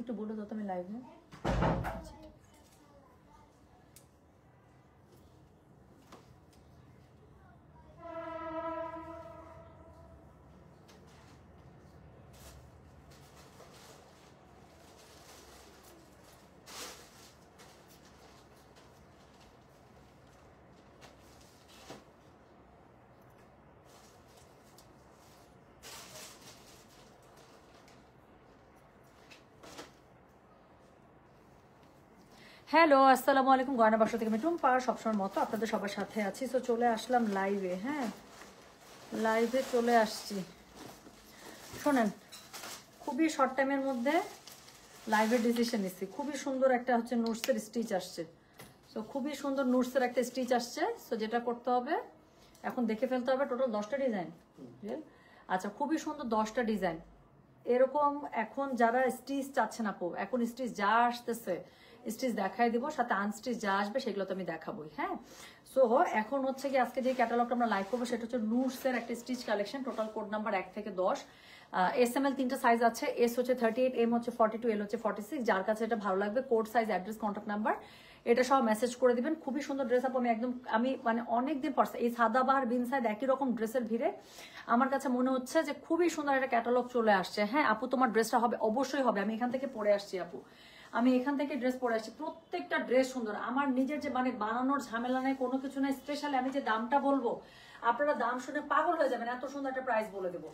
একটু বলে দাও তুমি লাইভে। হ্যালো, আসসালামু আলাইকুম। গয়না বাসা থেকে আমি টুম্পা, সবসময় মতো আপনাদের সবার সাথে আছি। তো চলে আসলাম লাইভে। হ্যাঁ, লাইভে চলে আসছি। শোনেন, খুবই শর্ট টাইমের মধ্যে লাইভের ডিসিশন নিচ্ছি। খুবই সুন্দর একটা হচ্ছে নুটসের স্টিচ আসছে। সো খুবই সুন্দর নুটসের একটা স্টিচ আসছে। সো যেটা করতে হবে এখন দেখে ফেলতে হবে টোটাল 10টা ডিজাইন। আচ্ছা, খুবই সুন্দর 10টা ডিজাইন এরকম। এখন যারা স্টিচ চাচ্ছেন আপু, এখন স্টিচ যা আসতেছে স্টিচ দেখাই দিব, সাথে আনস্টিচ যা আসবে সেগুলো তো আমি দেখাবোই। হ্যাঁ, সো এখন হচ্ছে কি আজকে যে ক্যাটালগটা আমরা লাইভ করবো সেটা হচ্ছে নুটসের একটা stitch collection. Total code number 1 থেকে 10। SML 3টা সাইজ আছে। এস হচ্ছে 38, এম হচ্ছে 42, এল হচ্ছে 46। যার কাছে এটা ভালো লাগবে code size, address, contact number এটা সব মেসেজ করে দিবেন। খুবই সুন্দর ড্রেস আপু। আমি মানে অনেকদিন পর এই সাদাবাহার বিন সাইড একই রকম ড্রেসের ভিড়ে আমার কাছে মনে হচ্ছে যে খুবই সুন্দর একটা ক্যাটালগ চলে আসছে। হ্যাঁ আপু, তোমার ড্রেসটা হবে, অবশ্যই হবে। আমি এখান থেকে পরে আসছি আপু, আমি এখান থেকে ড্রেস পরে আসছি। প্রত্যেকটা ড্রেস সুন্দর। আমার নিজের যে মানে বানানোর ঝামেলা নেই, কোনো কিছু নেই। স্পেশালি আমি যে দামটা বলবো আপনারা দাম শুনে পাগল হয়ে যাবেন, এত সুন্দর একটা প্রাইস বলে দেবো।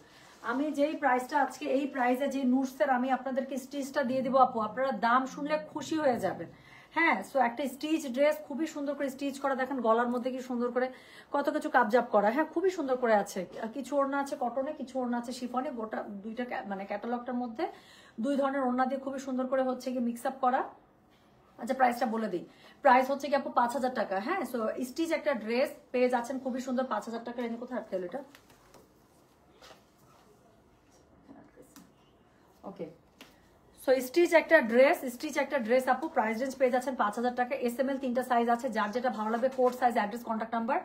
আমি যেই প্রাইসটা আজকে এই প্রাইসে যে নুটসের আমি আপনাদেরকে স্টিচটা দিয়ে দেবো আপু, আপনারা দাম শুনলে খুশি হয়ে যাবেন। হ্যাঁ, সো একটা স্টিচ ড্রেস খুবই সুন্দর করে স্টিচ করা। দেখেন গলার মধ্যে কি সুন্দর করে কত কিছু কাবজাব করা। হ্যাঁ, খুবই সুন্দর করে আছে। কিছু ওড়না আছে কটনে, কিছু ওড়না আছে শিফনে। গোটা দুইটা মানে ক্যাটালগটার মধ্যে 2 ধরনের ওড়না দিয়ে খুবই সুন্দর করে হচ্ছে কি মিক্স আপ করা। আচ্ছা, প্রাইসটা বলে দিই। প্রাইস হচ্ছে কি আপু 5000 টাকা। হ্যাঁ, সো স্টিচ একটা ড্রেস পেয়ে যাচ্ছেন খুবই সুন্দর 5000 টাকা। এনে কোথায় আটকে এটা? ওকে, সো স্টিচ একটা ড্রেস আপু প্রাইস রেঞ্জ পেয়ে যাচ্ছেন 5000 টাকা। SML 3টা সাইজ আছে। যার যেটা ভালো লাগবে code size, address, contact number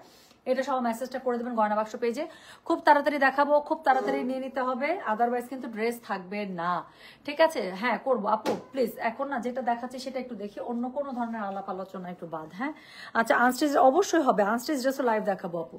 এটা সব মেসেজটা করে দেবেন গয়না বাক্স পেজে। খুব তাড়াতাড়ি দেখাবো, খুব তাড়াতাড়ি নিয়ে নিতে হবে, আদারওয়াইজ কিন্তু ড্রেস থাকবে না। ঠিক আছে? হ্যাঁ করবো আপু, প্লিজ এখন না যেটা দেখাচ্ছি সেটা একটু দেখি, অন্য কোনো ধরনের আলাপ আলোচনা একটু বাদ। হ্যাঁ আচ্ছা, আনস্টিচ অবশ্যই হবে, আনস্টিচ ড্রেসও লাইভ দেখাবো আপু।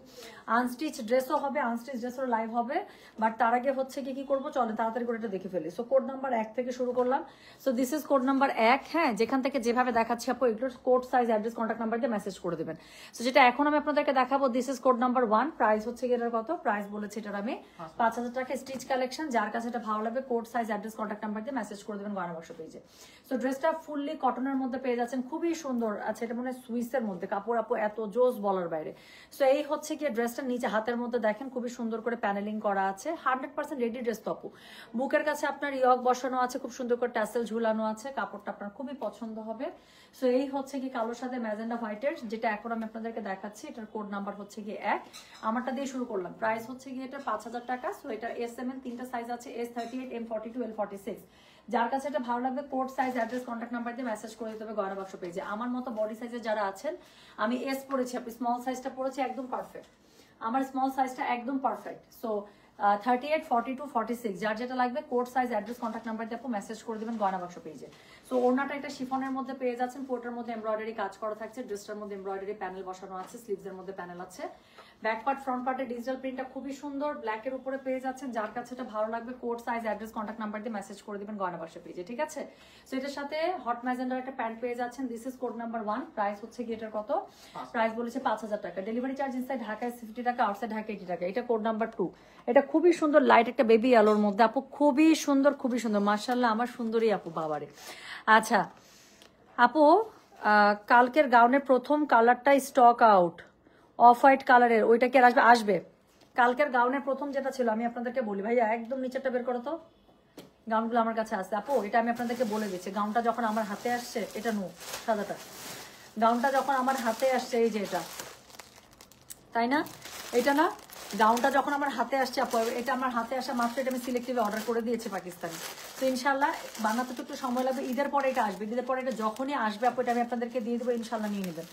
আনস্টিচ ড্রেসও হবে, আনস্টিচ ড্রেসও লাইভ হবে। বাট তার আগে হচ্ছে কি করবো চলে তাড়াতাড়ি করে এটা দেখে ফেলি। সো কোড নাম্বার 1 থেকে শুরু করলাম। So this is code number 1। হ্যাঁ, যেখান থেকে যেভাবে দেখাচ্ছি আপু এগুলোর code size, address, contact number দিয়ে মেসেজ করে দেবেন। সো যেটা এখন আমি আপনাদেরকে দেখাবো this is code number 1। Price হচ্ছে এটার কত? প্রাইস বলেছি এটার আমি 5000 টাকা। Stitch collection. যার কাছে এটা ভালো লাগবে code size, address, contact number দিয়ে মেসেজ করে দেবেন গয়না বাক্স পেজে। সো ড্রেসটা ফুললি কটনের মধ্যে পেয়ে যাচ্ছেন, খুবই সুন্দর। আচ্ছা, এটা মনে হয় সুইসের মধ্যে কাপড় আপু, এত জোস বলার বাইরে। সো এই হচ্ছে কি ড্রেসটা নিচে হাতের মধ্যে দেখেন খুবই সুন্দর করে প্যানেলিং করা আছে। 100% রেডি ড্রেস তো আপু। বুকের কাছে আপনার ইয়ক বসানো আছে, খুব সুন্দর করে ট্যাসেল ঝুলানো আছে। কাপড়টা আপনার খুবই পছন্দ হবে। সো এই হচ্ছে কি কালোর সাথে ম্যাজেন্ডা হোয়াইটের, যেটা এখন আমি আপনাদেরকে দেখাচ্ছি। এটার কোড নাম্বার হচ্ছে কি 1। আমারটা দিয়ে শুরু করলাম। প্রাইস হচ্ছে কি এটা 5000 টাকা। সো এটা SML 3টা সাইজ আছে, S38, M42, L46। যার কাছে এটা ভালো লাগবে code size, address, contact number দিয়ে মেসেজ করে দিতে হবে গয়না বাক্স পেজে। আমার মতো বডি সাইজে যারা আছেন, আমি S পরেছি, আপনি স্মল সাইজটা পরেছি, একদম পারফেক্ট। আমার স্মল সাইজটা একদম পারফেক্ট। সো 38, 42, 46 যার যেটা লাগবে code size, address, contact number দিয়ে আপু মেসেজ করে দেবেন গয়না বাক্স পেজে। সো ওড়নাটা একটা শিফনের মধ্যে পেয়ে যাচ্ছেন, পোর্টের মধ্যে এমব্রয়ডারি কাজ করা থাকছে, ড্রেসটার মধ্যে এমব্রয়ডারি প্যানেল বসানো আছে, স্লিভসের মধ্যে প্যানেল আছে। ব্যাক পার্ট, ফ্রন্ট পার্টের ডিজিটাল প্রিন্টটা খুবই সুন্দর, ব্ল্যাকের উপরে পেয়ে যাচ্ছেন। যার কাছে এটা ভালো লাগবে code size, address, contact number দিয়ে মেসেজ করে দিবেন গয়না বাক্স পেজে। ঠিক আছে? সো এটার সাথে হট ম্যাজেন্ডার একটা প্যান্ট পেয়ে যাচ্ছেন। This is code number 1। Price হচ্ছে কি এটার কত? প্রাইস বলেছে 5000 টাকা। ডেলিভারি চার্জ ইনসাইড ঢাকায় 50 টাকা, আউটসাইড ঢাকা 80 টাকা। এটা কোড নাম্বার 2। এটা খুবই সুন্দর লাইট একটা বেবি আলোর মধ্যে আপু, খুবই সুন্দর, খুবই সুন্দর। মাশাআল্লাহ, আমার সুন্দরী আপু, বাবারে। আচ্ছা আপু, কালকের গাউনের প্রথম কালারটা স্টক আউট, অফ হোয়াইট কালারের, ওইটা কি আসবে? আসবে। কালকের গাউনের প্রথম যেটা ছিল আমি আপনাদেরকে বলি, ভাইয়া একদম নিচেরটা বের করো তো। গাউনগুলো আমার কাছে আসছে আপু, এটা আমি আপনাদেরকে বলে দিচ্ছি। গাউনটা যখন আমার হাতে আসছে, এটা নো সাদাটা, গাউনটা যখন আমার হাতে আসছে, এই যে এটা, তাই না? এটা না, গাউনটা যখন আমার হাতে আসছে আপু, এটা আমার হাতে আসা মাত্র এটা আমি সিলেক্টিভে অর্ডার করে দিয়েছি পাকিস্তানে। তো ইনশাল্লাহ বানাতে তো একটু সময় লাগবে, ঈদের পরে এটা আসবে। ঈদের পরে এটা যখনই আসবে আপু, এটা আমি আপনাদেরকে দিয়ে দেবো, ইনশাল্লাহ নিয়ে নেবেন।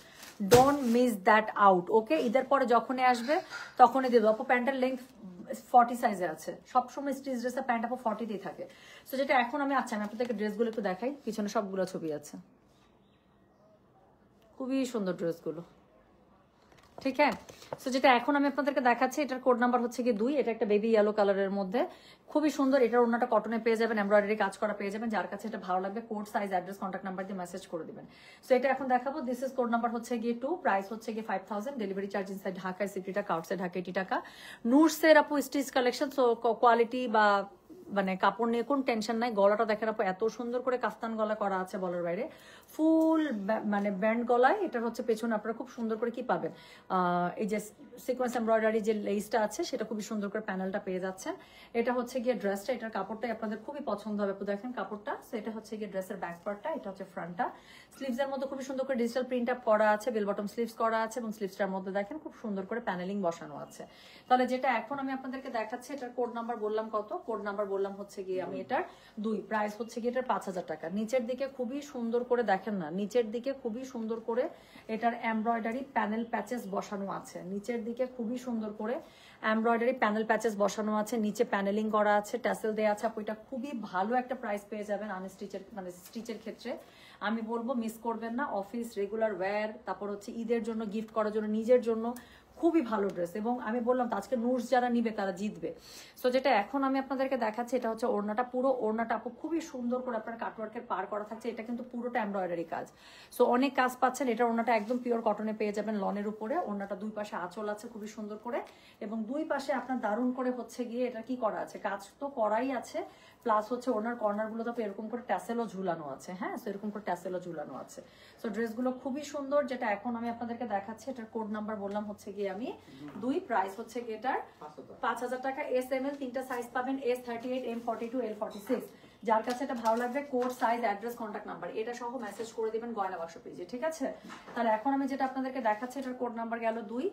Don't miss that out. Okay, ঈদের পরে যখনই আসবে তখনই দিয়ে দেবো আপু। প্যান্টের লেন্থ 40 সাইজে আছে, সবসময় স্টিচ ড্রেসের প্যান্ট আপু 40তেই থাকে। সো যেটা এখন আমি আমি আপনাদেরকে ড্রেসগুলো একটু দেখাই, পিছনে সবগুলো ছবি আছে, খুবই সুন্দর ড্রেসগুলো, ঠিক হ্যাঁ। সো যেটা এখন আমি আপনাদেরকে দেখাচ্ছি, এটার কোড নাম্বার হচ্ছে কি 2, এটা একটা বেবি ইয়েলো কালারের মধ্যে, খুবই সুন্দর। এটার ওড়নাটা কটনে পেয়ে যাবেন, এমব্রয়ডারি কাজ করা পেয়ে যাবেন। যার কাছে এটা ভালো লাগবে code size address contact number দিয়ে মেসেজ করে দিবেন। সো এটা এখন দেখাবো, দিস ইজ কোড নাম্বার হচ্ছে গিয়ে 2, প্রাইস হচ্ছে গিয়ে 5000, ডেলিভারি চার্জ ইনসাইড ঢাকায় 60 টাকা, আউটসাইড ঢাকা 80 টাকা। নুরসের আপু স্টিচ কালেকশন, সো কোয়ালিটি বা মানে কাপড় নিয়ে কোন টেনশন নাই। গলাটা দেখেন আপু এত সুন্দর করে কাফতান গলা করা আছে বলার বাইরে, ফুল মানে ব্যান্ড গলায়। এটার হচ্ছে পেছনে আপনারা খুব সুন্দর করে কি পাবেন, এই যে সিকোয়েন্স এমব্রয়ডারি যে লেসটা আছে সেটা খুবই সুন্দর করে প্যানেলটা পেয়ে যাচ্ছেন। এটা হচ্ছে গিয়ে ড্রেসটা, এটার কাপড়টাই আপনাদের খুবই পছন্দ হবে আপু, দেখেন কাপড়টা। সো এটা হচ্ছে গিয়ে ড্রেসের ব্যাক পার্টটা, এটা হচ্ছে ফ্রন্টটা। স্লিভসের মধ্যে খুবই সুন্দর করে ডিজিটাল প্রিন্ট আপ করা আছে, বেল বটম স্লিভস করা আছে এবং স্লিভসটার মধ্যে দেখেন খুব সুন্দর করে প্যানেলিং বসানো আছে। তাহলে যেটা এখন আমি আপনাদেরকে দেখাচ্ছি, এটার কোড নাম্বার বললাম কত, কোড নাম্বার বললাম হচ্ছে গিয়ে আমি এটার 2, প্রাইস হচ্ছে গিয়ে এটার 5000 টাকা। নিচের দিকে খুবই সুন্দর করে দেখেন না, নিচের দিকে খুবই সুন্দর করে এটার এমব্রয়ডারি প্যানেল প্যাচেস বসানো আছে, নিচের দিকে খুবই সুন্দর করে এমব্রয়ডারি প্যানেল প্যাচেস বসানো আছে, নিচে প্যানেলিং করা আছে, ট্যাসেল দেওয়া আছে। আপু এটা খুবই ভালো একটা প্রাইস পেয়ে যাবেন আনস্টিচের মানে স্টিচের ক্ষেত্রে। আমি বলবো মিস করবেন না, অফিস রেগুলার ওয়্যার, তারপর হচ্ছে ঈদের জন্য গিফট করার জন্য, নিজের জন্য খুবই ভালো ড্রেস। এবং আমি বললাম তো আজকে নুরস যারা নিবে তারা জিতবে। সো যেটা এখন আমি আপনাদেরকে দেখাচ্ছি, এটা হচ্ছে ওড়নাটা, পুরো ওড়নাটা আপু খুবই সুন্দর করে আপনার কাটওয়ার্কের পার করা থাকছে। এটা কিন্তু পুরোটা এমব্রয়ডারি কাজ, সো অনেক কাজ পাচ্ছেন। এটা ওড়নাটা একদম পিওর কটনে পেয়ে যাবেন লনের উপরে। ওড়নাটা দুই পাশে আঁচল আছে খুবই সুন্দর করে, এবং দুই পাশে আপনার দারুণ করে হচ্ছে গিয়ে এটা কি করা আছে, কাজ তো করাই আছে, প্লাস হচ্ছে ওনার কর্নার গুলো তো এরকম করে ট্যাসেলও ঝুলানো আছে। হ্যাঁ, সো এরকম করে ট্যাসেলও ঝুলানো আছে। সো ড্রেসগুলো খুবই সুন্দর। যেটা এখন আমি আপনাদেরকে দেখাচ্ছি, এটার কোড নাম্বার বললাম হচ্ছে গিয়ে আমি 2, প্রাইস হচ্ছে গিয়ে এটার 5000 টাকা। এস এম এল 3টা সাইজ পাবেন, S38, M42, L46। যার কাছে এটা ভালো লাগবে code size address contact number এটা সহ মেসেজ করে দিবেন গয়না বাক্স পেজে, ঠিক আছে। তাহলে এখন আমি যেটা আপনাদেরকে দেখাচ্ছি, এটার কোড নাম্বার গেল 2,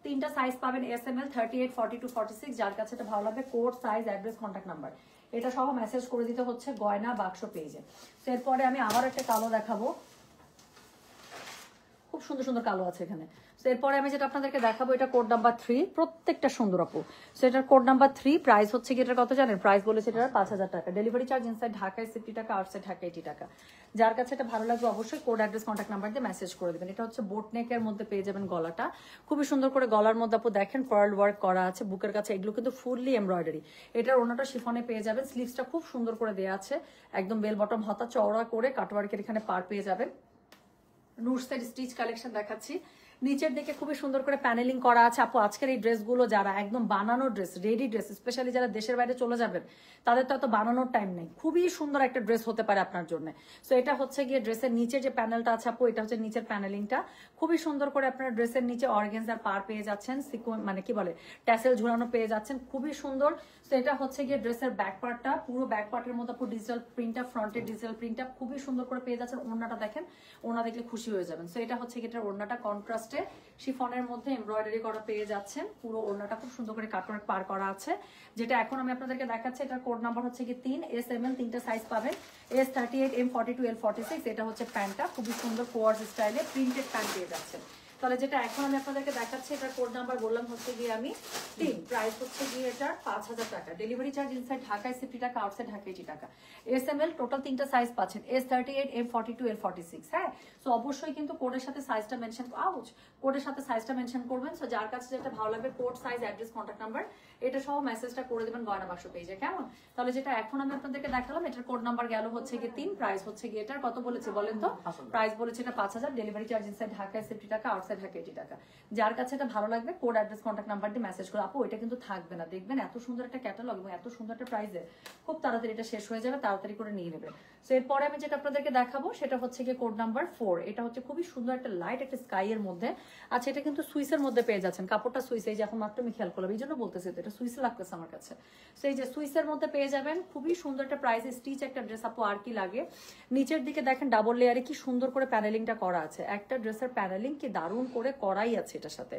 3টা সাইজ পাবেন, SML 38, 42, 46। যার কাছে এটা ভালো লাগবে code size address contact number এটা সহ মেসেজ করে দিতে হচ্ছে গয়না বাক্স পেজে। তো এরপরে আমি আবার একটা কালো দেখাবো, খুব সুন্দর সুন্দর কালো আছে এখানে। তো এরপরে আমি যেটা আপনাদেরকে দেখাবো, এটা কোড নাম্বার 3, প্রত্যেকটা সুন্দর আপু। সো এটার কোড নাম্বার 3, প্রাইস হচ্ছে কি এটার কত জানেন, প্রাইস বলেছে এটার 5000 টাকা, ডেলিভারি চার্জ ইনসাইড ঢাকায় 60 টাকা, আউটসাইড ঢাকা 80 টাকা। যার কাছে এটা ভালো লাগবে অবশ্যই কোড অ্যাড্রেস কন্ট্যাক্ট নাম্বার দিয়ে মেসেজ করে দেবেন। এটা হচ্ছে বোট নেকের মধ্যে পেয়ে যাবেন গলাটা, খুবই সুন্দর করে গলার মধ্যে আপু দেখেন পার্ল ওয়ার্ক করা আছে, বুকের কাছে এগুলো কিন্তু ফুললি এমব্রয়ডারি। এটার ওনাটা শিফনে পেয়ে যাবেন, স্লিভসটা খুব সুন্দর করে দেওয়া আছে, একদম বেল বটম হাতা চওড়া করে কাটওয়ার্কের এখানে পার পেয়ে যাবেন। নুরসের স্টিচ কালেকশন দেখাচ্ছি, নিচের দিকে খুবই সুন্দর করে প্যানেলিং করা আছে। আপু আজকের এই ড্রেসগুলো যারা একদম বানানো ড্রেস, রেডি ড্রেস, স্পেশালি যারা দেশের বাইরে চলে যাবেন তাদের তো এত বানানোর টাইম নেই, খুবই সুন্দর একটা ড্রেস হতে পারে আপনার জন্য। সো এটা হচ্ছে গিয়ে ড্রেসের নিচে যে প্যানেলটা আছে আপু, এটা হচ্ছে নিচের প্যানেলিংটা, খুবই সুন্দর করে আপনারা ড্রেসের নিচে অর্গানজার পার পেয়ে যাচ্ছেন, মানে কি বলে ট্যাসেল ঝুলানো পেয়ে যাচ্ছেন, খুবই সুন্দর। তো এটা হচ্ছে গিয়ে ড্রেসের ব্যাক পার্টটা, পুরো ব্যাক পার্টের মধ্যে আপু ডিজিটাল প্রিন্টটা, ফ্রন্টের ডিজিটাল প্রিন্টটা খুবই সুন্দর করে পেয়ে যাচ্ছেন। ওড়নাটা দেখেন, ওড়না দেখলে খুশি হয়ে যাবেন। সো এটা হচ্ছে গিয়ে ওড়নাটা কন্ট্রাস্টে শিফনের মধ্যে এমব্রয়ডারি করা পেয়ে যাচ্ছেন, পুরো ওড়নাটা খুব সুন্দর করে কাটওয়ার্ক পার করা আছে। যেটা এখন আমি আপনাদেরকে দেখাচ্ছি, এটার কোড নাম্বার হচ্ছে কি 3, SML 3টা সাইজ পাবেন, S38, M42, L46। এটা হচ্ছে প্যান্টটা, খুবই সুন্দর কোয়ার্স স্টাইলে প্রিন্টেড প্যান্ট পেয়ে যাচ্ছেন। তাহলে যেটা এখন আমি আপনাদেরকে দেখাচ্ছি, এটার কোড নাম্বার বললাম হচ্ছে গিয়ে আমি 3, প্রাইস হচ্ছে গিয়ে এটার 5000 টাকা, ডেলিভারি চার্জ ইনসাইড ঢাকায় 60 টাকা, আউটসাইড ঢাকা 80 টাকা। SML টোটাল 3টা সাইজ পাচ্ছেন, S38, M42, L46। হ্যাঁ, সো অবশ্যই কিন্তু কোডের সাথে সাইজটা মেনশন কোডের সাথে সাইজটা মেনশন করবেন। সো যার কাছে যেটা ভালো লাগবে code size address contact number এটা সহ মেসেজটা করে দেবেন গয়না বাক্স পেজে, কেমন। তাহলে যেটা এখন আমি আপনাদেরকে দেখালাম, এটার কোড নাম্বার গেল হচ্ছে গিয়ে 3, প্রাইস হচ্ছে গিয়ে এটার কত বলেছে বলেন তো, প্রাইস বলেছে এটা 5000, ডেলিভারি চার্জ ইনসাইড ঢাকায় 60 টাকা, আউটসাইড ঢাকা 80 টাকা। যার কাছে এটা ভালো লাগবে কোড অ্যাড্রেস কন্ট্যাক্ট নাম্বার দিয়ে মেসেজ করে। আপু এটা কিন্তু থাকবে না, দেখবেন এত সুন্দর একটা ক্যাটালগ এবং এত সুন্দর একটা প্রাইসে খুব তাড়াতাড়ি এটা শেষ হয়ে যাবে, তাড়াতাড়ি করে নিয়ে নেবে। সো এরপরে আমি যেটা আপনাদেরকে দেখাবো সেটা হচ্ছে গিয়ে কোড নাম্বার 4, এটা হচ্ছে খুবই সুন্দর একটা লাইট একটা স্কাই এর মধ্যে। আচ্ছা, এটা কিন্তু সুইসের মধ্যে পেয়ে যাচ্ছেন, কাপড়টা সুইস, এই যে এখন মাত্র আমি খেয়াল করলাম, এই জন্য বলতেছি তো এটা সুইসে লাগতেছে আমার কাছে। সো এই যে সুইসের মধ্যে পেয়ে যাবেন, খুবই সুন্দর একটা প্রাইসে স্টিচ একটা ড্রেস। আপু আর কি লাগে, নিচের দিকে দেখেন ডাবল লেয়ারে কি সুন্দর করে প্যানেলিংটা করা আছে, একটা ড্রেসের প্যানেলিং কি দারুণ করে করাই আছে এটার সাথে।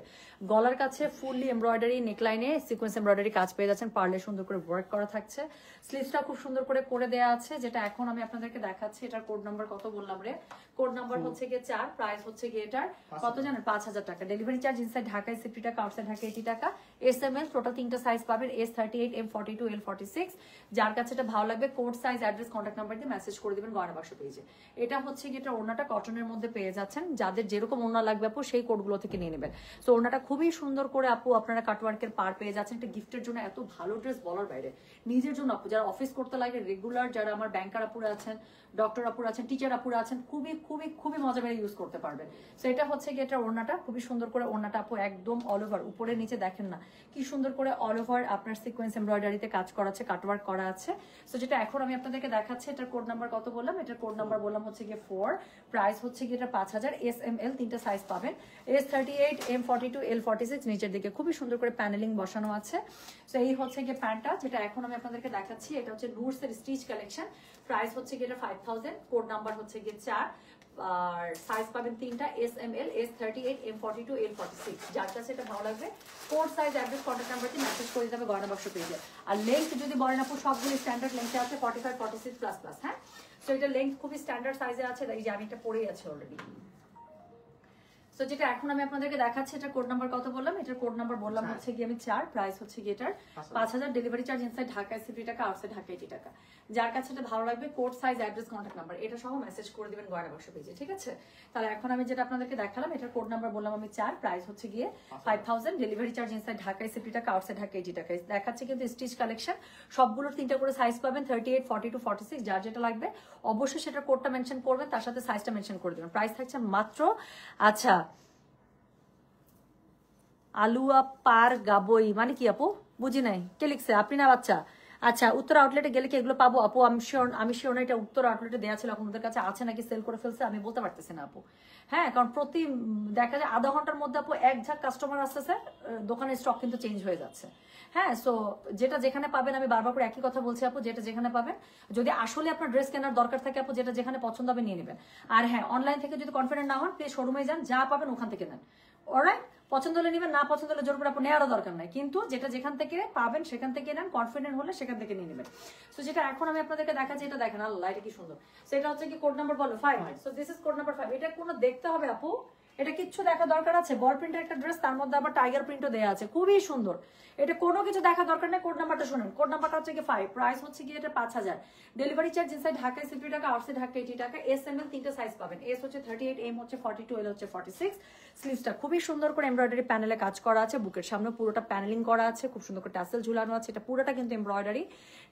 গলার কাছে ফুললি এমব্রয়ডারি, নেকলাইনে সিকোয়েন্স এমব্রয়ডারি কাজ পেয়ে যাচ্ছেন, পার্লে সুন্দর করে ওয়ার্ক করা থাকছে, স্লিভসটা খুব সুন্দর করে দেওয়া আছে। যেটা এখন আমি আপনাদেরকে দেখাচ্ছি, এটার কোড নাম্বার কত বললাম রে, কোড নাম্বার হচ্ছে গিয়ে 4, প্রাইস হচ্ছে গিয়ে এটার কত জানেন 5000 টাকা, ডেলিভারি চার্জ ইনসাইড ঢাকায় 60 টাকা, আউটসাইড ঢাকা 80 টাকা। SML টোটাল 3টা সাইজ পাবেন, S38, M42, L46। যার কাছে এটা ভালো লাগবে code size address contact number দিয়ে মেসেজ করে দিবেন গয়না বাক্স পেজে। এটা হচ্ছে কি, এটা ওড়নাটা কটনের মধ্যে পেয়ে যাচ্ছেন, যাদের যেরকম ওড়না লাগবে আপু সেই কোডগুলো থেকে নিয়ে নেবেন। সো ওড়নাটা খুবই সুন্দর করে আপু আপনারা কাটওয়ার্কের পার পেয়ে যাচ্ছেন। একটা গিফটের জন্য এত ভালো ড্রেস বলার বাইরে, নিজের জন্য আপু যারা অফিস করতে লাগে রেগুলার, যারা আমার ব্যাংকার আপুরা আছেন, ডক্টর আপুরা আছেন, টিচার আপুরা আছেন, খুবই খুবই খুবই মজা মেরে ইউজ করতে পারবেন। সো এটা হচ্ছে কি, এটা ওড়নাটা খুবই সুন্দর করে, ওড়নাটা আপু একদম অল ওভার উপরে নিচে দেখেন না কি সুন্দর করে অল ওভার আপনার সিকোয়েন্স এমব্রয়ডারিতে কাজ করা আছে, কাটওয়ার্ক করা আছে। সো যেটা এখন আমি আপনাদেরকে দেখাচ্ছি, এটার কোড নাম্বার কত বললাম, এটার কোড নাম্বার বললাম হচ্ছে গিয়ে 4, প্রাইস হচ্ছে গিয়ে এটা 5000, SML 3টা সাইজ পাবেন, S38, M42, L46 নিচের দিকে খুবই সুন্দর করে প্যানেলিং বসানো আছে। সো এই হচ্ছে গিয়ে প্যান্টটা, যেটা এখন আমি আপনাদেরকে দেখাচ্ছি, এটা হচ্ছে নুরসের স্টিচ কালেকশন, প্রাইস হচ্ছে গিয়ে এটা 5000, কোড নাম্বার হচ্ছে গিয়ে 4, আর সাইজ পাবেন 3টা, SML, S38, M42, L46। যার কাছে এটা ভালো লাগবে code size address contact number দিয়ে মেসেজ করে দিতে হবে গয়না বাক্স পেজে। আর লেন্থ যদি বলেন আপু সবগুলো স্ট্যান্ডার্ড লেন্থে আছে 45, 46 প্লাস প্লাস। হ্যাঁ, সো এটা লেন্থ খুবই স্ট্যান্ডার্ড সাইজে আছে, এই যে আমি এটা পরেই আছে অলরেডি। সো যেটা এখন আমি আপনাদেরকে দেখাচ্ছি, এটা কোড নাম্বার কত বললাম, এটার কোড নাম্বার বললাম হচ্ছে গিয়ে আমি 4, প্রাইস হচ্ছে গিয়ে এটার 5000, ডেলিভারি চার্জ ইনসাইড ঢাকা 60 টাকা, আউটসাইড ঢাকা 80 টাকা। যার কাছে এটা ভালো লাগবে code size address contact number এটা সহ মেসেজ করে দিবেন গয়না বাক্স পেজে, ঠিক আছে? তাহলে এখন আমি যেটা আপনাদেরকে দেখালাম, এটার কোড নাম্বার বললাম আমি 4, প্রাইস হচ্ছে গিয়ে 5000, ডেলিভারি চার্জ ইনসাইড ঢাকা 60 টাকা, আউটসাইড ঢাকা 80 টাকা। দেখাচ্ছে কিন্তু স্টিচ কালেকশন, সবগুলোর 3টা করে সাইজ পাবেন, 38, 42, 46। যার যেটা লাগবে অবশ্যই সেটা কোডটা মেনশন করবেন, তার সাথে সাইজটা মেনশন করে দেবেন। প্রাইস থাকছে মাত্র, আচ্ছা আলুয়া পার গাবই মানে কি আপু, বুঝি নাই, কে লিখছে? আপনি না বাচ্চা? আচ্ছা, উত্তর আউটলেটে গেলে কি এগুলো পাবো আপু? আমি শিওর না এটা উত্তর আউটলেটে দেওয়া ছিল, এখন ওদের কাছে আছে নাকি সেল করে ফেলছে আমি বলতে পারতেছি না আপু। হ্যাঁ, কারণ প্রতি দেখা যায় আধা ঘন্টার মধ্যে আপু এক ঝাঁক কাস্টমার আসতেছে, দোকানের স্টক কিন্তু চেঞ্জ হয়ে যাচ্ছে। হ্যাঁ, সো যেটা যেখানে পাবেন, আমি বারবার করে একই কথা বলছি আপু, যেটা যেখানে পাবেন, যদি আসলে আপনার ড্রেস কেনার দরকার থাকে আপু, যেটা যেখানে পছন্দ হবে নিয়ে নেবেন। আর হ্যাঁ, অনলাইন থেকে যদি কনফিডেন্ট না হন, প্লিজ শোরুমে যান, যা পাবেন ওখান থেকে নেন। অলরাইট, পছন্দ হলে নেবেন, না পছন্দ হলে জোর করে আপনার নেওয়ারও দরকার নাই, কিন্তু যেটা যেখান থেকে পাবেন সেখান থেকে নেন, কনফিডেন্ট হলে সেখান থেকে নিয়ে নেবেন। সো যেটা এখন আমি আপনাদেরকে দেখাচ্ছি, এটা দেখেন, আল্লাহ এটা কি সুন্দর। সেটা হচ্ছে কি কোড নাম্বার বলো 5। So this is code number 5। এটা কোনো দেখতে হবে আপু, এটা কিচ্ছু দেখা দরকার আছে? বল প্রিন্টের একটা ড্রেস, তার মধ্যে আবার টাইগার প্রিন্টও দেওয়া আছে, খুবই সুন্দর। এটা কোনো কিছু দেখা দরকার নেই, কোড নাম্বারটা শুনুন। কোড নাম্বারটা হচ্ছে কি 5, প্রাইস হচ্ছে কি এটা 5000, ডেলিভারি চার্জ ইনসাইড ঢাকায় 60 টাকা, আউটসাইড ঢাকা 80 টাকা। SML 3টা সাইজ পাবেন, S হচ্ছে 38, M হচ্ছে 42, L হচ্ছে 46। স্লিভসটা খুবই সুন্দর করে এমব্রয়ডারি প্যানেলে কাজ করা আছে, বুকের সামনে পুরোটা প্যানেলিং করা আছে, খুব সুন্দর করে টাসেল ঝুলানো আছে, এটা পুরোটা কিন্তু এমব্রয়ডারি।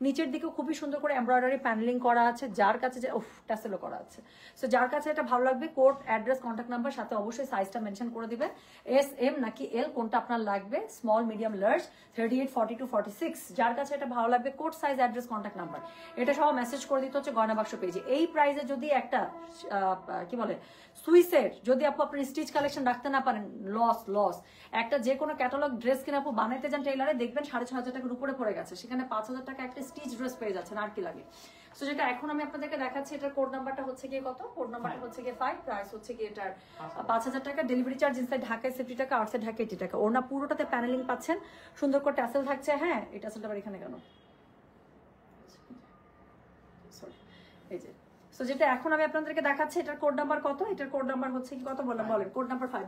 নিচের দিকে খুবই সুন্দর করে এমব্রয়ডারি প্যানেলিং করা আছে, যার কাছে যে টাসেলও করা আছে। সো যার কাছে এটা ভালো লাগবে কোড অ্যাড্রেস কন্ট্যাক্ট নাম্বার সাথে অবশ্যই সাইজটা মেনশন করে দিবেন, SM নাকি L কোনটা আপনার লাগবে, স্মল, মিডিয়াম, লার্জ, 38, 42, 46। যার কাছে এটা ভালো লাগবে code size address contact number এটা সহ মেসেজ করে দিতে হচ্ছে গয়না বাক্স পেজে। এই প্রাইসে যদি একটা কি বলে সুইসের যদি আপু আপনি স্টিচ কালেকশন রাখতে না পারেন, লস। একটা যে কোনো ক্যাটালগ ড্রেস কিনে আপু বানাইতে যান টেইলারে, দেখবেন 6500 টাকার উপরে পড়ে গেছে, সেখানে 5000 টাকা একটা স্টিচ ড্রেস পেয়ে যাচ্ছেন, আর কি লাগে। সো যেটা এখন আমি আপনাদেরকে দেখাচ্ছি, এটার কোড নাম্বারটা হচ্ছে গিয়ে কত, কোড নাম্বারটা হচ্ছে গিয়ে 5, প্রাইস হচ্ছে গিয়ে এটার 5000 টাকা, ডেলিভারি চার্জ ইনসাইড ঢাকায় 60 টাকা, আউটসাইড ঢাকা 80 টাকা। ওনা পুরোটাতে প্যানেলিং পাচ্ছেন, সুন্দর করে টাসেল থাকছে। হ্যাঁ, এই টাসেলটা আবার এখানে কেন, সরি, এই যে। সো যেটা এখন আমি আপনাদেরকে দেখাচ্ছি, এটার কোড নাম্বার কত, এটার কোড নাম্বার হচ্ছে কি কত বললাম বলেন, কোড নাম্বার 5।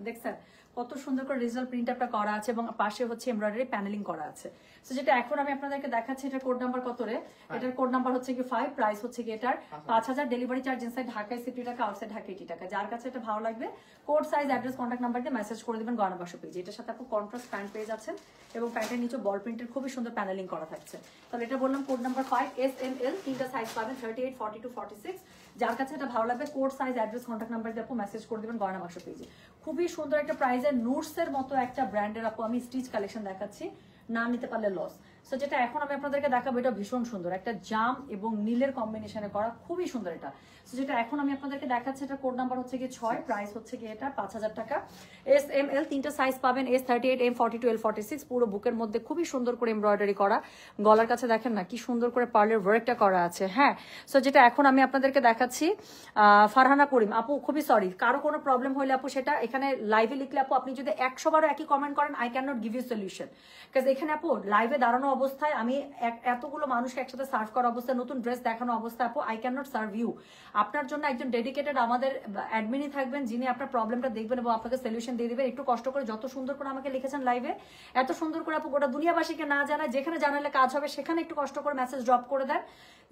দেখছেন কত সুন্দর করে ডিজিটাল প্রিন্ট আপটা করা আছে এবং পাশে হচ্ছে এমব্রয়ডারি প্যানেলিং করা আছে। সো যেটা এখন আমি আপনাদেরকে দেখাচ্ছি, এটার কোড নাম্বার কত রে, এটার কোড নাম্বার হচ্ছে কি 5, প্রাইস হচ্ছে কি এটার 5000, ডেলিভারি চার্জ ইনসাইড ঢাকায় 60 টাকা, আউটসাইড ঢাকা 80 টাকা। যার কাছে এটা ভালো লাগবে code size address contact number দিয়ে মেসেজ করে দিবেন গয়না বাক্স পেজে। এটার সাথে আপনি কন্ট্রাস্ট প্যান্ট পেয়ে যাচ্ছেন এবং প্যান্টের নিচে বল প্রিন্টের খুবই সুন্দর প্যানেলিং করা থাকছে। তাহলে এটা বললাম কোড নাম্বার 5, SML 3টা সাইজ পাবেন, 38, 42, 46। যার কাছে এটা ভালো লাগবে code size address contact number দিয়ে আপু মেসেজ করে দিবেন গয়না বাক্স পেজে। খুবই সুন্দর একটা প্রাইজের নুটসের মতো একটা ব্র্যান্ডের আপু আমি স্টিচ কালেকশন দেখাচ্ছি, না নিতে পারলে লস। সো যেটা এখন আমি আপনাদেরকে দেখাবো, এটা ভীষণ সুন্দর একটা জাম এবং নীলের কম্বিনেশনে করা, খুবই সুন্দর এটা। সো যেটা এখন আমি আপনাদেরকে দেখাচ্ছি, এটা কোড নাম্বার হচ্ছে গিয়ে 6, প্রাইস হচ্ছে গিয়ে এটা 5000 টাকা, SML 3টা সাইজ পাবেন, S38, M42, L46। পুরো বুকের মধ্যে খুবই সুন্দর করে এমব্রয়ডারি করা, গলার কাছে দেখেন না কি সুন্দর করে পার্লের ওয়ার্কটা করা আছে। হ্যাঁ, সো যেটা এখন আমি আপনাদেরকে দেখাচ্ছি, ফারহানা করিম আপু, খুবই সরি, কারো কোনো প্রবলেম হলে আপু সেটা এখানে লাইভে লিখলে আপু, আপনি যদি 100 বারও একই কমেন্ট করেন, I can not give you solution, because এখানে আপু লাইভে দাঁড়ানো অবস্থায় আমি এতগুলো মানুষকে একসাথে সার্ভ করা অবস্থায় নতুন ড্রেস দেখানো অবস্থায় আপু I can not serve you. আপনার জন্য একজন ডেডিকেটেড আমাদের অ্যাডমিনই থাকবেন, যিনি আপনার প্রবলেমটা দেখবেন এবং আপনাকে সলিউশন দিয়ে দেবেন। একটু কষ্ট করে যত সুন্দর করে আমাকে লিখেছেন লাইভে, এত সুন্দর করে আপু গোটা দুনিয়াবাসীকে না জানায়, যেখানে জানালে কাজ হবে সেখানে একটু কষ্ট করে মেসেজ ড্রপ করে দেন।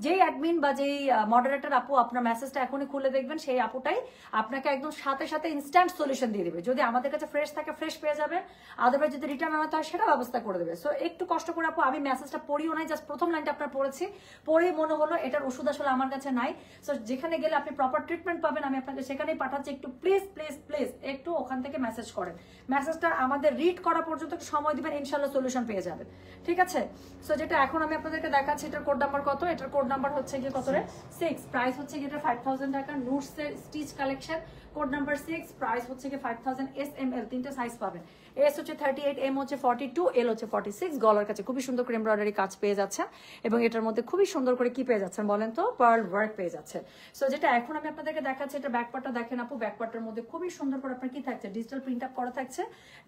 যেই অ্যাডমিন বা যেই মডারেটর আপু আপনার মেসেজটা এখনই খুলে দেখবেন, সেই আপুটাই আপনাকে একদম সাথে সাথে ইনস্ট্যান্ট সলিউশন দিয়ে দেবে। যদি আমাদের কাছে ফ্রেশ থাকে ফ্রেশ পেয়ে যাবেন, আদারওয়াইজ যদি রিটার্ন আনাতে হয় সেটা ব্যবস্থা করে দেবে। সো একটু কষ্ট করে আপু, আমি মেসেজটা পড়িও নাই, জাস্ট প্রথম লাইনটা আপনার পড়েছি, পড়েই মনে হলো এটার ওষুধ আসলে আমার কাছে নাই। সো যেখানে গেলে আপনি প্রপার ট্রিটমেন্ট পাবেন আমি আপনাকে সেখানেই পাঠাচ্ছি। একটু প্লিজ প্লিজ প্লিজ একটু ওখান থেকে মেসেজ করেন, মেসেজটা আমাদের রিড করা পর্যন্ত সময় দিবেন, ইনশাল্লাহ সলিউশন পেয়ে যাবেন। ঠিক আছে? সো যেটা এখন আমি আপনাদেরকে দেখাচ্ছি, এটার কোড নাম্বার কত? এটার কোড নাম্বার হচ্ছে কি কত রে? 6। প্রাইস হচ্ছে কি এটা 5000 টাকা। নুটসের stitch collection, code number 6, price হচ্ছে কি 5000। এস এম এল তিনটা সাইজ পাবেন। এস হচ্ছে 38, এম হচ্ছে 42, এল হচ্ছে 46। গলার কাছে খুবই সুন্দর করে এমব্রয়ডারি কাজ পেয়ে যাচ্ছেন এবং এটার মধ্যে খুবই সুন্দর করে কি পেয়ে যাচ্ছেন বলেন তো? পার্ল ওয়ার্ক পেয়ে যাচ্ছেন। সো যেটা এখন আমি আপনাদেরকে দেখাচ্ছি, এটা ব্যাকপার্টটা দেখেন আপু, ব্যাকপার্টের মধ্যে খুবই সুন্দর করে আপনার কি থাকছে, ডিজিটাল প্রিন্ট আপ করা থাকছে,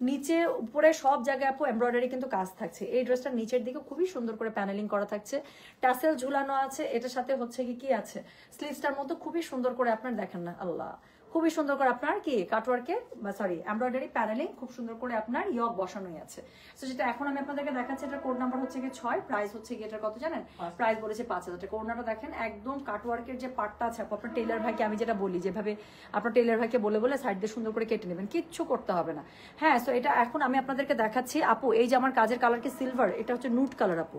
নিচে উপরে সব জায়গায় আপু এমব্রয়ডারি কিন্তু কাজ থাকছে। এই ড্রেসটার নিচের দিকে খুবই সুন্দর করে প্যানেলিং করা থাকছে, টাসেল ঝুলানো আছে। এটার সাথে হচ্ছে কি আছে, স্লিভসটার মধ্যে খুবই সুন্দর করে আপনার দেখেন না, আল্লাহ খুবই সুন্দর করে আপনার কি কাটওয়ার্কে সরি এমব্রয়ডারি প্যানেলিং খুব সুন্দর করে আপনার ইয়ক বসানোই আছে। তো যেটা এখন আমি আপনাদেরকে দেখাচ্ছি, এটা কোড নাম্বার হচ্ছে গিয়ে 6, প্রাইস হচ্ছে গিয়ে এটার কত জানেন? প্রাইস বলেছে 5000 টাকা। ওড়নাটা দেখেন একদম কাটওয়ার্কের যে পার্টটা আছে আপনার টেইলার ভাইকে আমি যেটা বলি, যেভাবে আপনার টেইলার ভাইকে বলে বলে সাইড দিয়ে সুন্দর করে কেটে নেবেন, কিচ্ছু করতে হবে না। হ্যাঁ, সো এটা এখন আমি আপনাদেরকে দেখাচ্ছি আপু। এই যে আমার কাজের কালার কি সিলভার, এটা হচ্ছে নুড কালার আপু।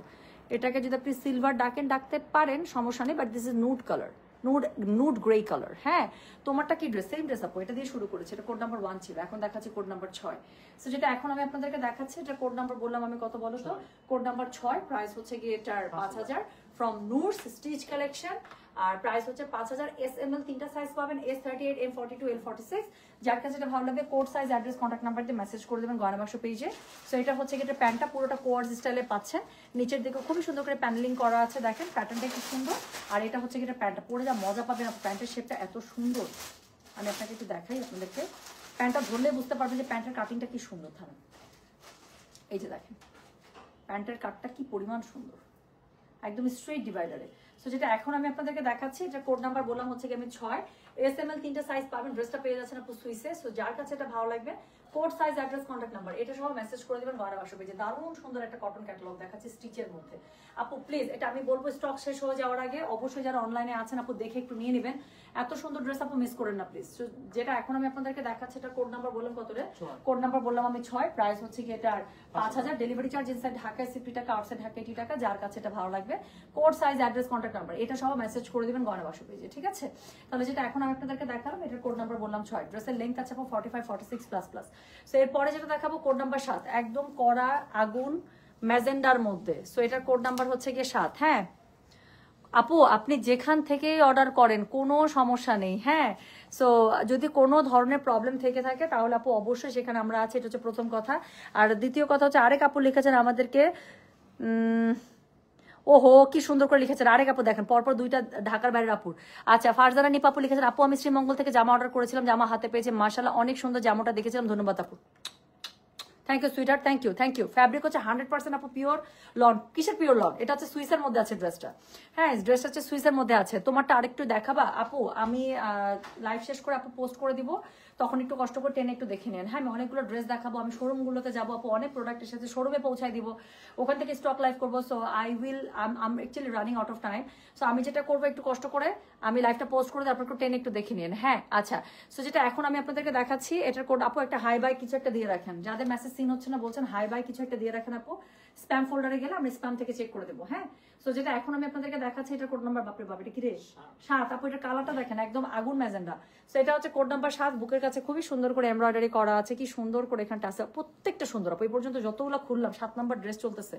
এটাকে যদি আপনি সিলভার ডাকতে পারেন সমস্যা নেই, but this is nude colour, nude grey colour. হ্যাঁ, তোমারটা কি ড্রেস? সেম ড্রেস আপু, এটা দিয়ে শুরু করেছে। এটা কোড নাম্বার 1 ছিল, এখন দেখাচ্ছি কোড নাম্বার 6। সো যেটা এখন আমি আপনাদেরকে দেখাচ্ছি, এটা কোড নাম্বার বললাম আমি কত বলো তো? কোড নাম্বার 6, প্রাইস হচ্ছে গিয়ে এটার 5000 ফ্রম নুডস স্টিচ কালেকশন। আর প্রাইস হচ্ছে 5000। এস এম এল তিনটা সাইজ পাবেন, এস 38, এম 42, এল 46। যার কাছে এটা ভালো লাগবে code size, address, contact number দিয়ে মেসেজ করে দেবেন গয়না বাক্স পেজে। সো এটা হচ্ছে কি, এটা প্যান্টটা পুরোটা কোয়ার্স স্টাইলে পাচ্ছেন, নিচের দিকে খুবই সুন্দর করে প্যানেলিং করা আছে, দেখেন প্যাটার্নটা খুব সুন্দর। আর এটা হচ্ছে কি, এটা প্যান্টটা পরে যা মজা পাবেন, প্যান্টের শেপটা এত সুন্দর। আমি আপনাকে একটু দেখাই আপনাদেরকে, প্যান্টটা ধরলে বুঝতে পারবেন যে প্যান্টের কাটিংটা কি সুন্দর থাকেন। এই যে দেখেন প্যান্টের কাটটা কি পরিমাণ সুন্দর, একদম স্ট্রেট ডিভাইডারে। সো যেটা এখন আমি আপনাদেরকে দেখাচ্ছি, এটা কোড নাম্বার বললাম হচ্ছে কি আমি 6, এস এম এল তিনটা সাইজ পাবেন। ড্রেসটা পেয়ে যাচ্ছেন আপু সুইসে। সো যার কাছে এটা ভালো লাগবে code size, address, contact number এটা সহ মেসেজ করে দেবেন গয়না বাক্স পেজে। দারুণ সুন্দর একটা কটন ক্যাটালগ দেখাচ্ছি স্টিচের মধ্যে আপু। প্লিজ এটা আমি বলবো স্টক শেষ হয়ে যাওয়ার আগে অবশ্যই যারা অনলাইনে আছেন আপু দেখে একটু নিয়ে নেবেন, এত সুন্দর ড্রেস আপু মিস করেন না প্লিজ। যেটা এখন আমি আপনাদেরকে দেখাচ্ছি, এটা কোড নাম্বার বললাম কত রে? কোড নাম্বার বললাম আমি 6, প্রাইস হচ্ছে কি এটার 5000। ডেলিভারি চার্জ ইনসাইড ঢাকায় 60 টাকা, আউটসাইড ঢাকা 80 টাকা। যার কাছে এটা ভালো লাগবে code size, address, contact number এটা সহ মেসেজ করে দিবেন গয়না বাক্স পেজে। ঠিক আছে? তাহলে যেটা এখন আমি আপনাদেরকে দেখালাম, এটার কোড নাম্বার বললাম 6, ড্রেসের লেন্থ আছে আপু 45, 46 প্লাস প্লাস। সো এরপরে যেটা দেখাবো কোড নাম্বার 7, একদম কড়া আগুন ম্যাজেন্ডার মধ্যে। সো এটার কোড নাম্বার হচ্ছে গিয়ে 7। হ্যাঁ আপু, আপনি যেখান থেকে অর্ডার করেন কোনো সমস্যা নেই। হ্যাঁ, সো যদি কোনো ধরনের প্রবলেম থেকে থাকে তাহলে আপু অবশ্যই সেখানে আমরা আছি, এটা হচ্ছে প্রথম কথা। আর দ্বিতীয় কথা হচ্ছে, আরেক আপু লিখেছেন আমাদেরকে, ওহো কি সুন্দর করে লিখেছেন আরেক আপু, দেখেন পরপর দুইটা ঢাকার বাইরের আপুর। আচ্ছা, ফারজানা নিপা আপু লিখেছেন, আপু আমি শ্রীমঙ্গল থেকে জামা অর্ডার করেছিলাম, জামা হাতে পেয়েছে, মাশাআল্লাহ অনেক সুন্দর জামাটা দেখেছিলাম, ধন্যবাদ আপু। Thank you sweetheart, thank you. Fabric হচ্ছে 100% আপু পিওর লন। কিসের পিওর লন? এটা হচ্ছে সুইসের মধ্যে আছে ড্রেসটা। হ্যাঁ, ড্রেসটা হচ্ছে সুইসের মধ্যে আছে। তোমারটা আরেকটু দেখাবা আপু? আমি লাইভ শেষ করে আপু পোস্ট করে দিব, তখন একটু কষ্ট করে টেনে একটু দেখে নেন। হ্যাঁ, আমি অনেকগুলো ড্রেস দেখাবো, আমি শোরুমগুলোতে যাবো আপু, অনেক প্রোডাক্টের সাথে শোরুমে পৌঁছায় দিব, ওখান থেকে স্টক লাইভ করবো। So I am actually running out of time. So আমি যেটা করবো, একটু কষ্ট করে আমি লাইভটা পোস্ট করে তারপর একটু টেনে একটু দেখে নিন। হ্যাঁ, আচ্ছা। সো যেটা এখন আমি আপনাদেরকে দেখাচ্ছি, এটার কোড আপু একটা হাই বাই কিছু একটা দিয়ে রাখেন, যাদের মেসেজ সিন হচ্ছে না বলছেন হাই বাই কিছু একটা দিয়ে রাখেন আপু, স্প্যাম ফোল্ডারে গেলে আমি স্প্যাম থেকে চেক করে দেবো। হ্যাঁ, সো যেটা এখন আমি আপনাদেরকে দেখাচ্ছি, এটার কোড নাম্বার বাপরে বাপ, এটা কি রে 7 আপু, এটার কালারটা দেখেন একদম আগুন ম্যাজেন্ডা। সো এটা হচ্ছে কোড নাম্বার 7, বুকের কাছে খুবই সুন্দর করে এমব্রয়ডারি করা আছে, কি সুন্দর করে এখানটা আছে, প্রত্যেকটা সুন্দর আপু। এই পর্যন্ত যতগুলো খুললাম 7 নাম্বার ড্রেস চলতেছে,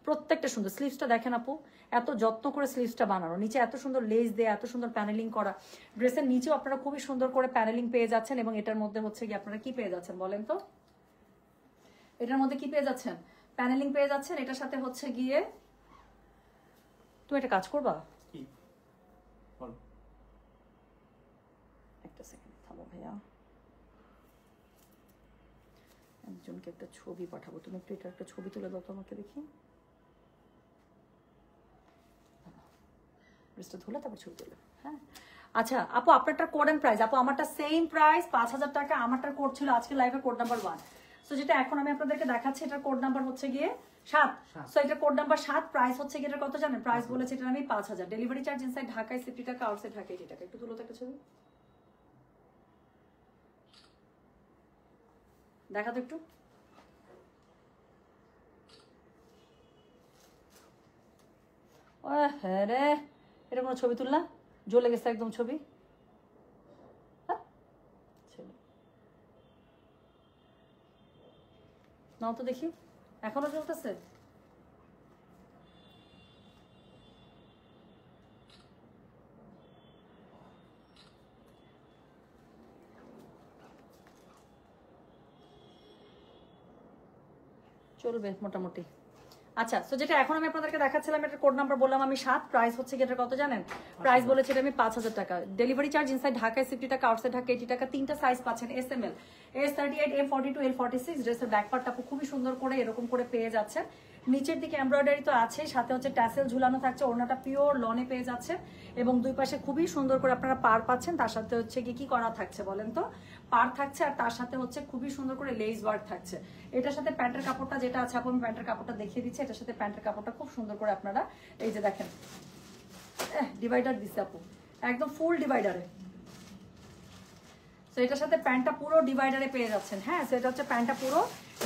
প্রত্যেকটা সুন্দর। স্লিভসটা দেখেন আপু, এত যত্ন করে স্লিভসটা বানানো, নিচে এত সুন্দর লেস দিয়ে এত সুন্দর প্যানেলিং করা। ড্রেসের নিচেও আপনারা খুবই সুন্দর করে প্যানেলিং পেয়ে যাচ্ছেন এবং এটার মধ্যে হচ্ছে কি আপনারা কি পেয়ে যাচ্ছেন বলেন তো? এটার মধ্যে কি পেয়ে যাচ্ছেন? প্যানেলিং পেয়ে যাচ্ছেন। এটার সাথে হচ্ছে গিয়ে, তুমি একটা কাজ করবা, একটা সেকেন্ড থামো ভাইয়া, একজনকে একটা ছবি পাঠাবো, তুমি একটু এটা একটা ছবি তুলে দাও তো আমাকে দেখি। ড্রেসটা ধুলে তারপর ছবি তুলবে। হ্যাঁ আচ্ছা আপু আপনারটা কোড এন্ড প্রাইস, আপু আমারটা সেম প্রাইস 5000 টাকা, আমারটার কোড ছিল আজকে লাইভে কোড নাম্বার 1। সো যেটা এখন আমি আপনাদেরকে দেখাচ্ছি এটার কোড নাম্বার হচ্ছে গিয়ে 7। সো এটা কোড নাম্বার 7, প্রাইস হচ্ছে গিয়ে এটা কত জানেন? প্রাইস বলেছে এটা আমি 5000, ডেলিভারি চার্জ ইনসাইড ঢাকায় 50 টাকা, আউটসাইড ঢাকায় 80 টাকা। একটু তুলো তো একটা ছবি দেখা তো একটু। ও হ্যাঁ রে, এটা কোনো ছবি তুললা? জ্বলে গেছে একদম ছবি। নাও তো দেখি, এখনো চলতেছে? চলবে মোটামুটি। আচ্ছা সো যেটা এখন আমি আপনাদেরকে দেখাচ্ছিলাম এটার কোড নাম্বার বললাম আমি 7, প্রাইস হচ্ছে কি এটা কত জানেন? প্রাইস বলেছে এটা আমি 5000 টাকা, ডেলিভারি চার্জ ইনসাইড ঢাকায় 50 টাকা, আউটসাইড ঢাকা 80 টাকা। তিনটা সাইজ পাচ্ছেন, SML, S38, M42, L46। ড্রেসের ব্যাক পার্টটা খুবই সুন্দর করে এরকম করে পেয়ে যাচ্ছেন। নিচের দিকে এমব্রয়ডারি তো আছে, সাথে হচ্ছে ট্যাসেল ঝুলানো থাকছে, ওড়নাটা পিওর লনে পেয়ে যাচ্ছে এবং দুই পাশে খুবই সুন্দর করে আপনারা পার পাচ্ছেন। তার সাথে হচ্ছে কি করা থাকছে বলেন তো? পার থাকছে আর তার সাথে হচ্ছে খুবই সুন্দর করে লেস ওয়ার্ক থাকছে। এটার সাথে প্যান্টের কাপড়টা যেটা আছে, আপু আমি প্যান্টের কাপড়টা দেখিয়ে দিচ্ছি। এটার সাথে প্যান্টের কাপড়টা খুব সুন্দর করে আপনারা এই যে দেখেন ডিভাইডার দিচ্ছে আপু, একদম ফুল ডিভাইডারে। তো এটার সাথে প্যান্টটা পুরো ডিভাইডারে পেয়ে যাচ্ছেন। হ্যাঁ সেটা হচ্ছে প্যান্টটা পুরো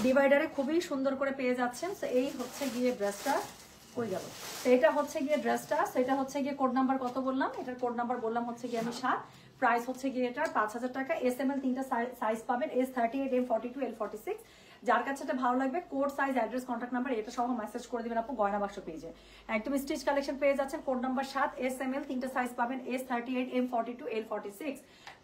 ডিভাইডারে খুবই সুন্দর করে পেয়ে যাচ্ছেন। তো এই হচ্ছে গিয়ে ড্রেসটা, কই গেল? এটা হচ্ছে গিয়ে ড্রেসটা, সেটা হচ্ছে গিয়ে কোড নাম্বার কত বললাম? এটার কোড নাম্বার বললাম হচ্ছে গিয়ে আমি 7, প্রাইস হচ্ছে গিয়ে এটার 5000 টাকা। SML তিনটা সাইজ পাবেন, S38, M42, L46। যার কাছে এটা ভালো লাগবে code size address contact number এটা সহ মেসেজ করে দিবেন আপু গয়না বাক্স পেজে। একদম স্টিচ কালেকশন পেয়ে যাচ্ছেন, কোড নাম্বার 7, SML তিনটা সাইজ পাবেন, S38, M42, L46।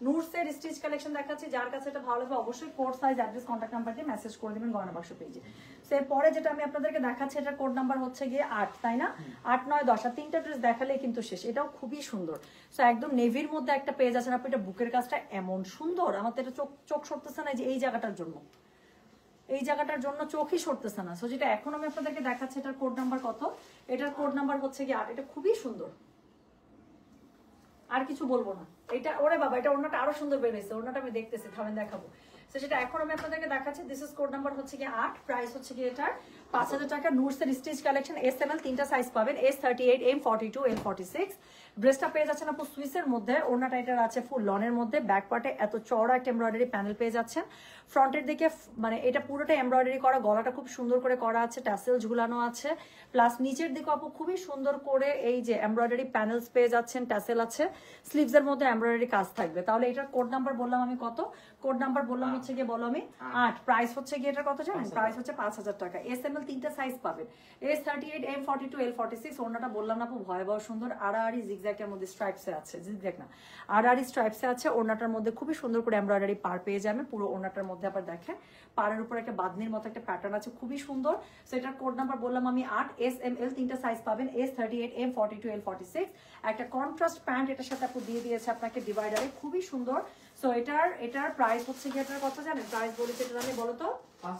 নুরসের stitch collection দেখাচ্ছি, যার কাছে এটা ভালো লাগবে অবশ্যই code size address contact number দিয়ে মেসেজ করে দিবেন গয়না বাক্স পেজে। সো এরপরে যেটা আমি আপনাদেরকে দেখাচ্ছি এটার কোড নাম্বার হচ্ছে গিয়ে 8, তাই না? 8, 9, 10 আর তিনটা ড্রেস দেখালেই কিন্তু শেষ। এটাও খুবই সুন্দর। সো একদম নেভির মধ্যে একটা পেজ আছেন আপনি, এটা বুকের কাজটা এমন সুন্দর, আমার তো এটা চোখ সরতেছে না যে এই জায়গাটার জন্য, এই জায়গাটার জন্য চোখই সরতেছে না। সো যেটা এখন আমি আপনাদেরকে দেখাচ্ছি এটার কোড নাম্বার কত? এটার কোড নাম্বার হচ্ছে কি 8। এটা খুবই সুন্দর, আর কিছু বলবো না। এটা ওরে বাবা, এটা ওড়নাটা আরো সুন্দর বের হয়েছে, ওড়নাটা আমি দেখতেছি, থামেন দেখাবো। তো সেটা এখন আমি আপনাদেরকে দেখাচ্ছি। দিস ইজ কোড নাম্বার হচ্ছে কি 8, প্রাইস হচ্ছে কি এটার 5000 টাকা। নুরসের স্টিচ কালেকশন, SML তিনটা সাইজ পাবেন, S38, M42, L46। ড্রেসটা পেয়ে যাচ্ছেন আপু সুইসের মধ্যে, ওড়নাটা এটার আছে ফুল লনের মধ্যে, ব্যাক পার্টে এত চওড়া একটা এমব্রয়ডারি প্যানেল পেয়ে যাচ্ছেন। ফ্রন্টের দিকে মানে এটা পুরোটা এমব্রয়ডারি করা, গলাটা খুব সুন্দর করে করা আছে, ট্যাসেল ঝুলানো আছে, প্লাস নিচের দিকে আপু খুবই সুন্দর করে এই যে এমব্রয়ডারি প্যানেলস পেয়ে যাচ্ছেন, ট্যাসেল আছে, স্লিভস এর মধ্যে এমব্রয়ডারি কাজ থাকবে। তাহলে এটার কোড নাম্বার বললাম আমি কত? কোড নাম্বার বললাম হচ্ছে গিয়ে বলো আমি 8, প্রাইস হচ্ছে গিয়ে এটা কত জানেন? প্রাইস হচ্ছে 5000 টাকা। SML তিনটা সাইজ পাবেন, S38, M42, L46। ওড়নাটা বললাম না আপু ভয়াবহ সুন্দর, আড়াআড়ি জিগজ্যাগের মধ্যে স্ট্রাইপসে আছে, জিগজ্যাগ না আড়াআড়ি স্ট্রাইপসে আছে। ওড়নাটার মধ্যে খুবই সুন্দর করে এমব্রয়ডারি পার পেয়ে যাবেন পুরো ওড়নাটার মধ্যে। আবার দেখেন পাড়ের উপর একটা বাদনির মতো একটা প্যাটার্ন আছে, খুবই সুন্দর। সো এটার কোড নাম্বার বললাম আমি 8, SML তিনটা সাইজ পাবেন, S38, M42, L46। একটা কন্ট্রাস্ট প্যান্ট এটার সাথে আপু দিয়ে দিয়েছে আপনাকে ডিভাইডারে, খুবই সুন্দর। সো এটার প্রাইস হচ্ছে কি এটার কত জানেন? প্রাইস বলেছে এটা আমি বলো তো,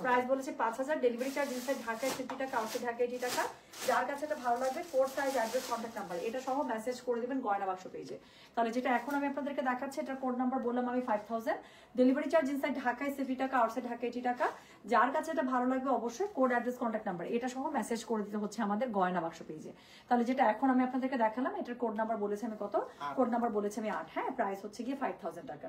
প্রাইস বলেছে 5000, ডেলিভারি চার্জ ইনসাইড ঢাকায় 50 টাকা, আউটসাইড ঢাকায় 80 টাকা। যার কাছে এটা ভালো লাগবে code size address contact number এটা সহ মেসেজ করে দিবেন গয়না বাক্স পেজে। তাহলে যেটা এখন আমি আপনাদেরকে দেখাচ্ছি এটার কোড নাম্বার বললাম আমি 5000, ডেলিভারি চার্জ ইনসাইড ঢাকায় 50 টাকা, আউটসাইড ঢাকায় 80 টাকা। যার কাছে এটা ভালো লাগবে অবশ্যই কোড অ্যাড্রেস কন্ট্যাক্ট নাম্বার এটা সহ মেসেজ করে দিতে হচ্ছে আমাদের গয়না বাক্স পেজে। তাহলে যেটা এখন আমি আপনাদেরকে দেখালাম এটার কোড নাম্বার বলেছে আমি কত? কোড নাম্বার বলেছে আমি 8। হ্যাঁ প্রাইস হচ্ছে গিয়ে 5000 টাকা।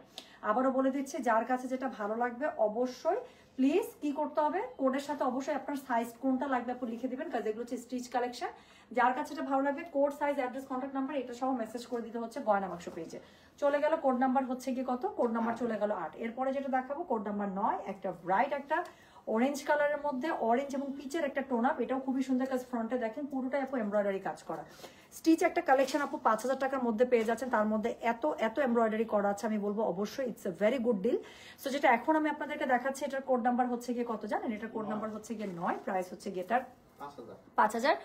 আবারও বলে দিচ্ছি যার কাছে যেটা ভালো লাগবে অবশ্যই প্লিজ কি করতে হবে, কোডের সাথে অবশ্যই আপনার সাইজ কোনটা লাগবে আপনি লিখে দিবেন, কারণ এগুলো হচ্ছে স্টিচ কালেকশন। যার কাছে এটা ভালো লাগবে code size address contact number এটা সহ মেসেজ করে দিতে হচ্ছে গয়না বাক্স পেজে। চলে গেল কোড নাম্বার হচ্ছে কি কত? কোড নাম্বার চলে গেল 8। এরপরে যেটা দেখাবো কোড নাম্বার 9, একটা ব্রাইট একটা অরেঞ্জ কালারের মধ্যে অরেঞ্জ এবং পিচের একটা টোন আপ, এটাও খুবই সুন্দর কাজ। ফ্রন্টে দেখেন পুরোটাই আপু এমব্রয়ডারি কাজ করা, স্টিচ একটা কালেকশন আপু 5000 টাকার মধ্যে পেয়ে যাচ্ছেন। তার মধ্যে এত এমব্রয়ডারি করা আছে, আমি বলবো অবশ্যই it's a very good deal. So যেটা এখন আমি আপনাদেরকে দেখাচ্ছি এটার কোড নাম্বার হচ্ছে গিয়ে কত জানেন? এটার কোড নাম্বার হচ্ছে গিয়ে 9, প্রাইস হচ্ছে গিয়ে এটার 5000,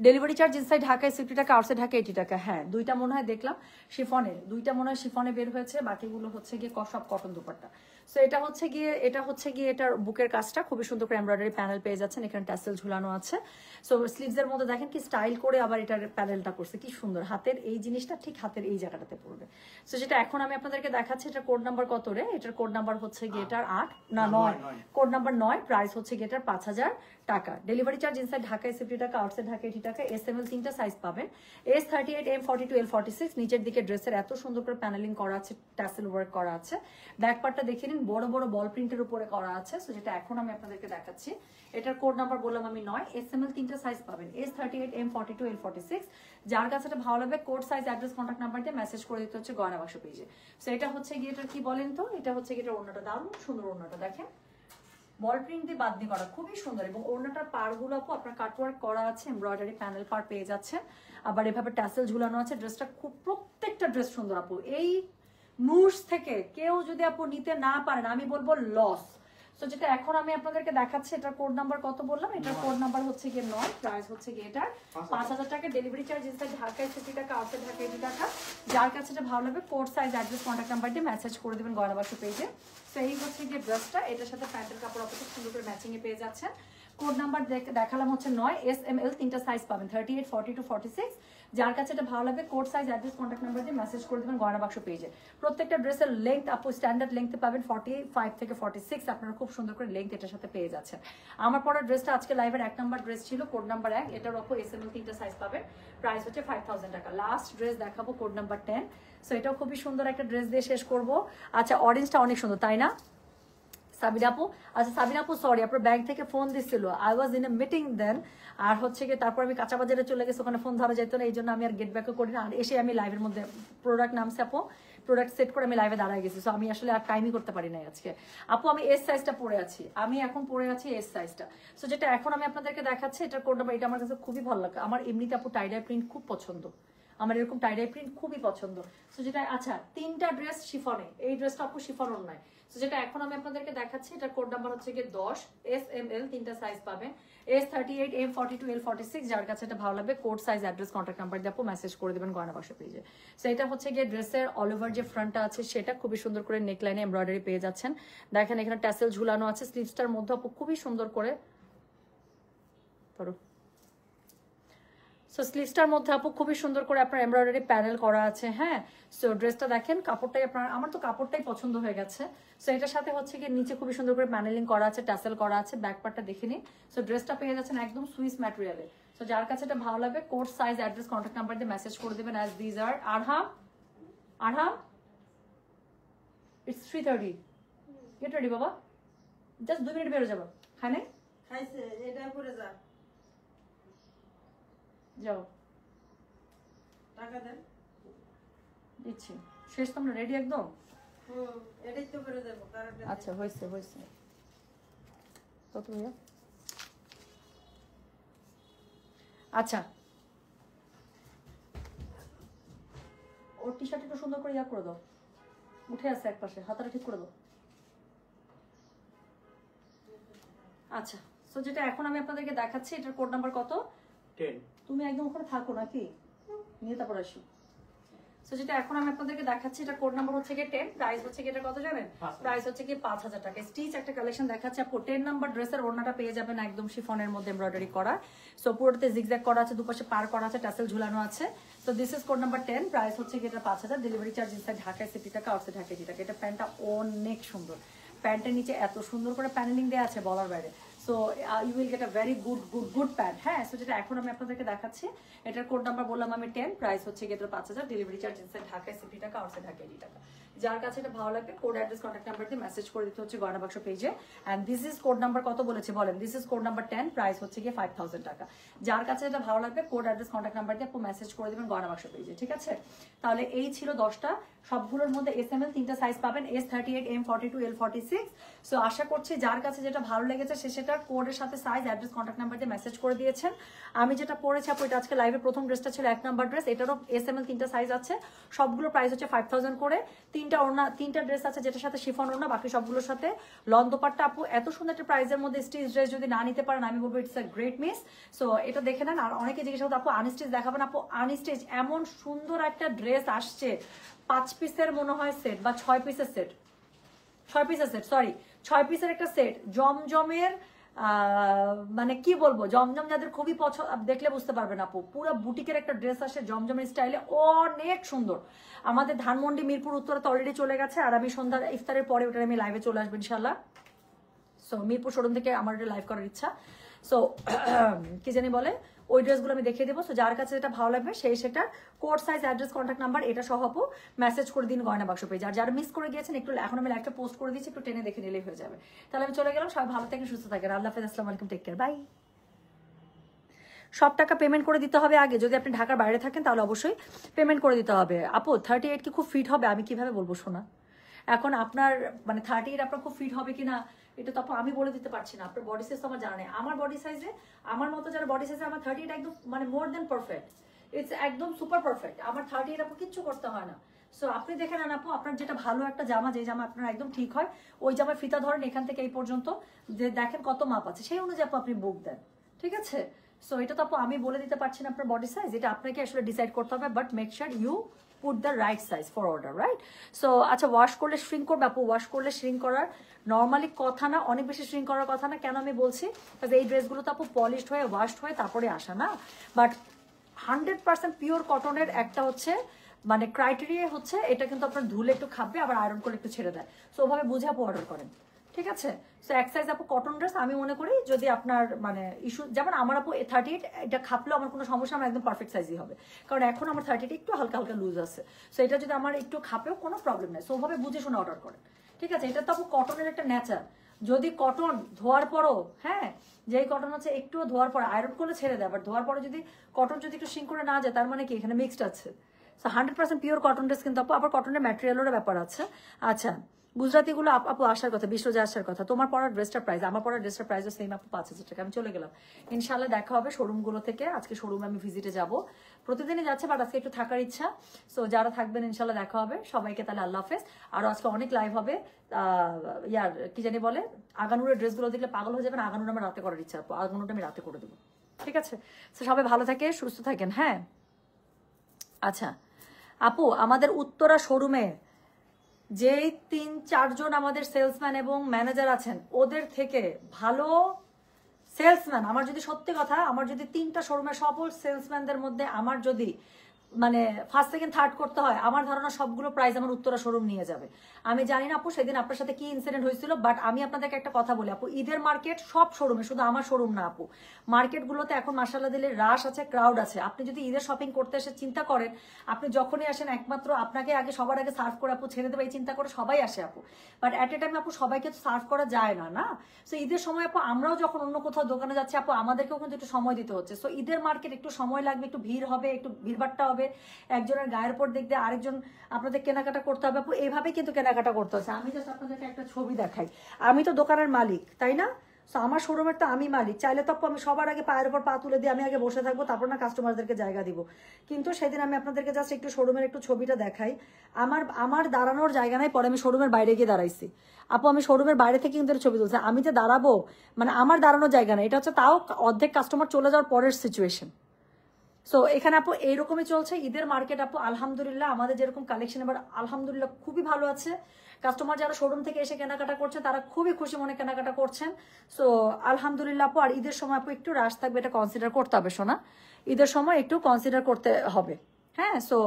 ডেলিভারি চার্জ ইনসাইড ঢাকায় 50 টাকা, আউটসাইড ঢাকায় 80 টাকা। হ্যাঁ দুইটা মনে হয় দেখলাম শিফনের, দুইটা মনে হয় শিফনে বের হয়েছে, বাকিগুলো হচ্ছে গিয়ে সব কটন দুপাট্টা। সো এটা হচ্ছে গিয়ে এটার বুকের কাজটা খুবই সুন্দর করে এমব্রয়ডারি প্যানেল পেয়ে যাচ্ছেন, এখানে ট্যাসেল ঝুলানো আছে। সো স্লিভসের মধ্যে দেখেন কি স্টাইল করে আবার এটার প্যানেলটা করছে, কি সুন্দর। হাতের এই জিনিসটা ঠিক হাতের এই জায়গাটাতে পড়বে। সো যেটা এখন আমি আপনাদেরকে দেখাচ্ছি, এটার কোড নাম্বার কত রে? এটার কোড নাম্বার হচ্ছে গিয়ে এটার 8 না 9, কোড নাম্বার 9, প্রাইস হচ্ছে গিয়ে এটার 5000 টাকা। ডেলিভারি চার্জ ইনসাইড ঢাকা 80 টাকা, আউটসাইড ঢাকা 80 টাকা। SML 3টা সাইজ পাবেন, S38, M42, L46। নিচের দিকে ড্রেসের এত সুন্দর করে প্যানেলিং করা আছে, ট্যাসেল ওয়ার্ক করা আছে। ব্যাক পার্টটা দেখে নিন, বড় বড় বল প্রিন্টের উপরে করা আছে। সো যেটা এখন আমি আপনাদেরকে দেখাচ্ছি, এটার কোড নাম্বার বললাম আমি 9, SML 3টা সাইজ পাবেন, S38, M42, L46। যার কাছে এটা ভালো লাগবে code size, address, contact number দিয়ে মেসেজ করে দিতে হচ্ছে গয়না বাক্স পেজে। সো এটা হচ্ছে গিয়ে এটার কি বলেন তো, এটা হচ্ছে গিয়ে এটার ওড়নাটা, দারুণ সুন্দর ওড়নাটা দেখেন, বল প্রিন্ট দিয়ে বাদনি করা, খুবই সুন্দর। এবং ওড়নাটার পাড়গুলো আপনার কাটওয়ার্ক করা আছে, এমব্রয়ডারি প্যানেল পার পেয়ে যাচ্ছেন, আবার এভাবে ট্যাসেল ঝুলানো আছে। ড্রেসটা খুব, প্রত্যেকটা ড্রেস সুন্দর আপু। এই নুস থেকে কেউ যদি আপু নিতে না পারেন, আমি বলবো লস। সো যেটা এখন আমি আপনাদেরকে দেখাচ্ছি, এটার কোড নাম্বার কত বললাম? এটার কোড নাম্বার হচ্ছে গিয়ে 9, প্রাইস হচ্ছে গিয়ে এটার 5000 টাকা। ডেলিভারি চার্জ ইনসাইড ঢাকায় 60 টাকা, আউটসাইড ঢাকা 80 টাকা। যার কাছে এটা ভালো লাগবে code size, address, contact number দিয়ে মেসেজ করে দেবেন গয়না বাক্স পেজে। সো এই হচ্ছে গিয়ে ড্রেসটা, এটার সাথে প্যান্টের কাপড় আপনাদের সুন্দর করে ম্যাচিং এ পেয়ে যাচ্ছেন। কোড নাম্বার দেখালাম হচ্ছে 9, SML 3টা সাইজ পাবেন, 38, 42, 46। যার কাছে এটা ভালো লাগবে code size, address, contact number দিয়ে মেসেজ করে দেবেন গয়না বাক্স পেজে। প্রত্যেকটা ড্রেসের লেংথ আপু স্ট্যান্ডার্ড লেংথে পাবেন 45 থেকে 46। আপনারা খুব সুন্দর করে লেংথ এটার সাথে পেয়ে যাচ্ছেন। আমার পরা ড্রেসটা আজকে লাইভের 1 নাম্বার ড্রেস ছিল, কোড নাম্বার 1। এটার ওপর SML 3টা সাইজ পাবেন, প্রাইস হচ্ছে 5000 টাকা। লাস্ট ড্রেস দেখাবো, কোড নাম্বার 10। সো এটাও খুবই সুন্দর একটা ড্রেস দিয়ে শেষ করবো। আচ্ছা, অরেঞ্জটা অনেক সুন্দর তাই না সাবিনা আপু? আচ্ছা সাবিনা আপু, সরি, আপনার ব্যাংক থেকে ফোন দিচ্ছিল, I was in a meeting then. আর হচ্ছে কি তারপর আমি কাঁচা বাজারে চলে গেছি, ওখানে ফোন ধরা যেত না, এই জন্য আমি আর গেট ব্যাকও করি না। আর এসে আমি লাইভের মধ্যে প্রোডাক্ট নামছে আপু, প্রোডাক্ট সেট করে আমি লাইভে দাঁড়ায় গেছি। সো আমি আসলে আর টাইমই করতে পারি নাই আজকে। আপু আমি এস সাইজটা পরে আছি, আমি এখন পরে আছি এস সাইজটা। সো যেটা এখন আমি আপনাদেরকে দেখাচ্ছি, এটার কোড নাম্বার, এটা আমার কাছে খুবই ভালো লাগে। আমার এমনিতে আপু টাইডাই প্রিন্ট খুব পছন্দ, আমার এরকম টাইডাই প্রিন্ট খুবই পছন্দ। সো যেটা, আচ্ছা 3টা ড্রেস শিফনে, এই ড্রেসটা আপু শিফন নয়। সো যেটা এখন আমি আপনাদেরকে দেখাচ্ছি, এটার কোড নাম্বার হচ্ছে গিয়ে 10, SML 3টা সাইজ পাবেন, S38, M42, L46। যার কাছে এটা ভালো লাগবে code size, address, contact number দিয়ে আপু মেসেজ করে দেবেন গয়না বাক্স পেজে। সো এটা হচ্ছে গিয়ে ড্রেসের অল ওভার যে ফ্রন্টটা আছে সেটা খুবই সুন্দর করে নেকলাইনে এমব্রয়ডারি পেয়ে যাচ্ছেন। দেখেন এখানে ট্যাসেল ঝুলানো আছে, স্লিভসটার মধ্যে আপু খুবই সুন্দর করে সো স্লিভসটার মধ্যে আপু খুবই সুন্দর করে আপনার এমব্রয়ডারি প্যানেল করা আছে। হ্যাঁ, সো ড্রেসটা দেখেন, কাপড়টাই আপনার, আমার তো কাপড়টাই পছন্দ হয়ে গেছে। সো এটার সাথে হচ্ছে কি নিচে খুবই সুন্দর করে প্যানেলিং করা আছে, টাসেল করা আছে। ব্যাক পার্টটা দেখে নিন। সো ড্রেসটা পেয়ে যাচ্ছেন একদম সুইস ম্যাটেরিয়ালে। সো যার কাছে এটা ভালো লাগবে code size, address, contact number দিয়ে মেসেজ করে দেবেন as these are. Arham it's 3:30, get ready বাবা, জাস্ট 2 মিনিট বেরো যাবো। খাই নাই? খাইছে, এটা করে যা, যাও, টাকা দেন, দিচ্ছি। শেষ তোমরা রেডি একদম? এটাই তো করে দেবো। আচ্ছা হয়েছে হয়েছে, কত ভাইয়া? আচ্ছা, ওর টি শার্ট একটু সুন্দর করে ইয়া করে দাও, উঠে আসছে এক পাশে, হাতাটা ঠিক করে দাও। আচ্ছা, সো যেটা এখন আমি আপনাদেরকে দেখাচ্ছি, এটার কোড নাম্বার কত? 10। তুমি একদম ওখানে থাকো নাকি, নিয়ে তারপর আসি। সো যেটা এখন আমি আপনাদেরকে দেখাচ্ছি, এটা কোড নাম্বার হচ্ছে গিয়ে 10, প্রাইস হচ্ছে গিয়ে এটা কত জানেন? প্রাইস হচ্ছে গিয়ে 5000 টাকা। স্টিচ একটা কালেকশন দেখাচ্ছে আপু। 10 নাম্বার ড্রেসের ওড়নাটা পেয়ে যাবেন একদম শিফনের মধ্যে এমব্রয়ডারি করা। সো পুরোটাতে জিগজ্যাগ করা আছে, দুপাশে পার করা আছে, টাসেল ঝুলানো আছে। তো this is code number 10, price হচ্ছে গিয়ে এটা 5000। ডেলিভারি চার্জ ইনসাইড ঢাকায় 60 টাকা, আউটসাইড ঢাকায় 80 টাকা। এটা প্যান্টটা অনেক সুন্দর, প্যান্টের নিচে এত সুন্দর করে প্যানেলিং দেওয়া আছে বলার বাইরে। So you will get a very good pant. হ্যাঁ, সো যেটা এখন আমি আপনাদেরকে দেখাচ্ছি, এটার কোড নাম্বার বললাম আমি 10, প্রাইস হচ্ছে গিয়ে 5000। ডেলিভারি চার্জ ইনসাইড ঢাকায় 60 টাকা, আউটসাইড ঢাকায় 80 টাকা। যার কাছে এটা ভালো লাগবে কোড, অ্যাড্রেস, কন্ট্যাক্ট নাম্বার দিয়ে মেসেজ করে দিতে হচ্ছে গয়না বাক্স পেজে। And this is code number কত বলেছে বলেন? This is code number 10, price হচ্ছে গিয়ে 5000 টাকা। যার কাছে এটা ভালো লাগবে কোড, অ্যাড্রেস, কন্ট্যাক্ট নাম্বার দিয়ে আপু মেসেজ করে দেবেন গয়না বাক্স পেজে। ঠিক আছে, তাহলে এই ছিল 10টা। সবগুলোর মধ্যে SML 3টা সাইজ পাবেন, S38, M42, L46। সো আশা করছি যার কাছে যেটা ভালো লেগেছে সে সেটা কোডের সাথে সাইজ, অ্যাড্রেস, কন্ট্যাক্ট নাম্বার দিয়ে মেসেজ করে দিয়েছেন। আমি যেটা পরেছি আপু, এটা আজকে লাইভে প্রথম ড্রেসটা ছিল 1 নাম্বার ড্রেস, এটারও SML 3টা সাইজ আছে। সবগুলো প্রাইস হচ্ছে 5000 করে। 3টা ড্রেস আছে যেটার সাথে শিফন ওড়না, বাকি সবগুলোর সাথে লন দোপাট্টা। আপু এত সুন্দর একটা প্রাইসের মধ্যে স্টিচ ড্রেস যদি না নিতে পারেন, আমি বলবো it's a great miss. So এটা দেখে নেন। আর অনেকে জিজ্ঞেস করতো আপু আনস্টিচ দেখাবেন। আপু আনস্টিচ এমন সুন্দর একটা ড্রেস আসছে, 5 পিসের মনে হয় সেট বা 6 পিসের সেট, 6 পিসের সেট, সরি 6 পিসের একটা সেট, জমজমের মানে কি বলবো, জমজম যাদের খুবই পছন্দ, দেখলে বুঝতে পারবেন আপু, পুরো বুটিকের একটা ড্রেস আসে জমজমের স্টাইলে, অনেক সুন্দর। আমাদের ধানমন্ডি মিরপুর উত্তরাতে অলরেডি চলে গেছে, আর আমি সন্ধ্যার ইফতারের পরে ওটা আমি লাইভে চলে আসবো ইনশাল্লাহ। সো মিরপুর শোরুম থেকে আমার এটা লাইভ করার ইচ্ছা। সো কি জানি বলে, ওই ড্রেসগুলো আমি দেখিয়ে দেবো। সো যার কাছে যেটা ভালো লাগবে সেই সেটা code size, address, contact number এটা সহ আপু মেসেজ করে দিন গয়না বাক্স পেজ। আর যারা মিস করে গিয়েছেন একটু, এখন আমি লাইভটা পোস্ট করে দিচ্ছি, একটু টেনে দেখে নিলেই হয়ে যাবে। তাহলে আমি চলে গেলাম, সবাই ভালো থাকেন, সুস্থ থাকেন, আল্লাহ হাফেজ, আসসালামু আলাইকুম, টেক কেয়ার, বাই। সব টাকা পেমেন্ট করে দিতে হবে আগে, যদি আপনি ঢাকার বাইরে থাকেন তাহলে অবশ্যই পেমেন্ট করে দিতে হবে। আপু 38 কি খুব ফিট হবে, আমি কিভাবে বলবো শোনা, এখন আপনার মানে 38 আপনার খুব ফিট হবে কিনা এটা তো আমি বলে দিতে পারছি না, আপনার বডি সাইজ তো আমার জানা নেই। আমার বডি সাইজে, আমার মতো যারা বডি সাইজে, আমার 38 একদম মানে মোর দেন পারফেক্ট, ইটস একদম সুপার পারফেক্ট, আমার 38 আপু কিচ্ছু করতে হয় না। সো আপনি দেখে নেন আপু, আপনার যেটা ভালো একটা জামা, যে জামা আপনার একদম ঠিক হয়, ওই জামার ফিতা ধরেন এখান থেকে এই পর্যন্ত, যে দেখেন কত মাপ আছে, সেই অনুযায়ী আপনি বুক দেন, ঠিক আছে। সো এটা তো আপু আমি বলে দিতে পারছি না আপনার বডি সাইজ, এটা আপনাকে আসলে ডিসাইড করতে হবে, but make sure you put the right size for order, right. So আচ্ছা, ওয়াশ করলে শ্রিঙ্ক করবে আপু, ওয়াশ করলে শ্রিঙ্ক করার নর্মালি কথা না, অনেক বেশি শ্রিঙ্ক করার কথা না। কেন আমি বলছি, এই ড্রেসগুলো তো আপু পলিশড হয়ে ওয়াশড হয়ে তারপরে আসা না, বাট 100% পিওর কটনের একটা হচ্ছে মানে ক্রাইটেরিয়া হচ্ছে এটা, কিন্তু আপনার ধুলে একটু খাবে, আবার আয়রন করলে একটু ছেড়ে দেয়। সো ওভাবে বুঝে আপু অর্ডার করেন, ঠিক আছে। সো এক সাইজ আপু কটন ড্রেস আমি মনে করি, যদি আপনার মানে ইস্যু, যেমন আমার আপু 38 এটা খাপলেও আমার কোনো সমস্যা, আমার একদম পারফেক্ট সাইজই হবে, কারণ এখন আমার 38 একটু হালকা হালকা লুজ আছে। সো এটা যদি আমার একটু খাপেও কোনো প্রবলেম নেই, সো ওভাবে বুঝে শুনে অর্ডার করেন, ঠিক আছে। এটা তো আপু কটনের একটা নেচার, যদি কটন ধোয়ার পরও, হ্যাঁ, যেই কটন হচ্ছে একটু ধোয়ার পর আয়রন করলে ছেড়ে দেয়, বাট ধোয়ার পরে যদি কটন যদি একটু সিঙ্ক করে না যায়, তার মানে কি এখানে মিক্সড আছে। সো 100% পিওর কটন ড্রেস কিন্তু আপু, আবার কটনের ম্যাটেরিয়ালেরও ব্যাপার আছে। আচ্ছা, গুজরাতিগুলো আপু আসার কথা, বিশ্বজা আসার কথা, তোমার পড়ার ড্রেসটার প্রাইস, আমার পড়ার ড্রেসটার প্রাইসও সেম আপু, 5,000 টাকা। আমি চলে গেলাম, ইনশাল্লাহ দেখা হবে শোরুমগুলো থেকে। আজকে শোরুমে আমি ভিজিটে যাব, প্রতিদিনই যাচ্ছে, বাট আজকে একটু থাকার ইচ্ছা। সো যারা থাকবেন ইনশাল্লাহ দেখা হবে সবাইকে, তাহলে আল্লাহ হাফেজ। আর আজকে অনেক লাইভ হবে, ইয়ার কি জানি বলে, আগানুরের ড্রেসগুলো দেখলে পাগল হয়ে যাবেন, আগানুর আমার রাতে করার ইচ্ছা আপু, আগানুরটা আমি রাতে করে দেবো, ঠিক আছে। সো সবাই ভালো থাকে, সুস্থ থাকেন, হ্যাঁ। আচ্ছা আপু, আমাদের উত্তরা শোরুমে যেই 3-4 জন আমাদের সেলসম্যান এবং ম্যানেজার আছেন, ওদের থেকে ভালো সেলসম্যান, আমার যদি সত্যি কথা, আমার যদি 3টা শোরুমের সকল সেলসম্যানদের মধ্যে আমার যদি মানে ফার্স্ট সেকেন্ড থার্ড করতে হয়, আমার ধারণা সবগুলো প্রাইস আমার উত্তরা শোরুম নিয়ে যাবে। আমি জানি না আপু সেদিন আপনার সাথে কি ইনসিডেন্ট হয়েছিল, বাট আমি আপনাদেরকে একটা কথা বলি আপু, ঈদের মার্কেট সব শোরুমে, শুধু আমার শোরুম না আপু, মার্কেটগুলোতে এখন মাশাআল্লাহ দিলে রাশ আছে, ক্রাউড আছে। আপনি যদি ঈদের শপিং করতে এসে চিন্তা করেন, আপনি যখনই আসেন একমাত্র আপনাকে আগে সবার আগে সার্ভ করে আপু ছেড়ে দেবে, এই চিন্তা করে সবাই আসে আপু, বাট অ্যাট এ টাইম আপু সবাইকে তো সার্ভ করা যায় না, না। সো ঈদের সময় আপু আমরাও যখন অন্য কোথাও দোকানে যাচ্ছি আপু, আমাদেরকেও কিন্তু একটু সময় দিতে হচ্ছে। সো ঈদের মার্কেট একটু সময় লাগবে, একটু ভিড় হবে, একটু ভিড়ভাট্টা হবে, একজনের গায়ের উপর দেখতে আরেকজন আপনাদের কেনাকাটা করতে হবে আপু, এইভাবে কিন্তু কেনাকাটা করতে হচ্ছে। আমি জাস্ট আপনাদেরকে একটা ছবি দেখাই, আমি তো দোকানের মালিক, তাই না। সো আমার শোরুমের তো আমি মালিক, চাইলে তো আমি সবার আগে পায়ের উপর পা তুলে দিয়ে আমি আগে বসে থাকবো, তারপর না কাস্টমারদেরকে জায়গা দিব। কিন্তু সেদিন আমি আপনাদেরকে জাস্ট একটু শোরুমের একটু ছবিটা দেখাই, আমার দাঁড়ানোর জায়গা নাই, পরে আমি শোরুমের বাইরে গিয়ে দাঁড়াইছি আপু, আমি শোরুমের বাইরে থেকে কিন্তু ছবি তুলছি, আমি যে দাঁড়াবো মানে আমার দাঁড়ানোর জায়গা নেই, এটা হচ্ছে তাও অর্ধেক কাস্টমার চলে যাওয়ার পরের সিচুয়েশন। সো এখানে আপু এইরকমই চলছে ঈদের মার্কেট আপু, আলহামদুলিল্লাহ আমাদের যেরকম কালেকশন এবার আলহামদুলিল্লাহ খুবই ভালো আছে। কাস্টমার যারা শোরুম থেকে এসে কেনাকাটা করছেন তারা খুবই খুশি মনে কেনাকাটা করছেন। সো আলহামদুলিল্লাহ আপু, আর ঈদের সময় আপু একটু রাশ থাকবে, এটা কনসিডার করতে হবে শোনা, ঈদের সময় একটু কনসিডার করতে হবে, হ্যাঁ। সো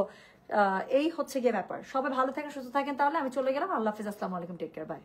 এই হচ্ছে গিয়ে ব্যাপার, সবাই ভালো থাকেন, সুস্থ থাকেন, তাহলে আমি চলে গেলাম, আল্লাহ হাফিজ, আসসালামু আলাইকুম, টেক কেয়ার, বাই।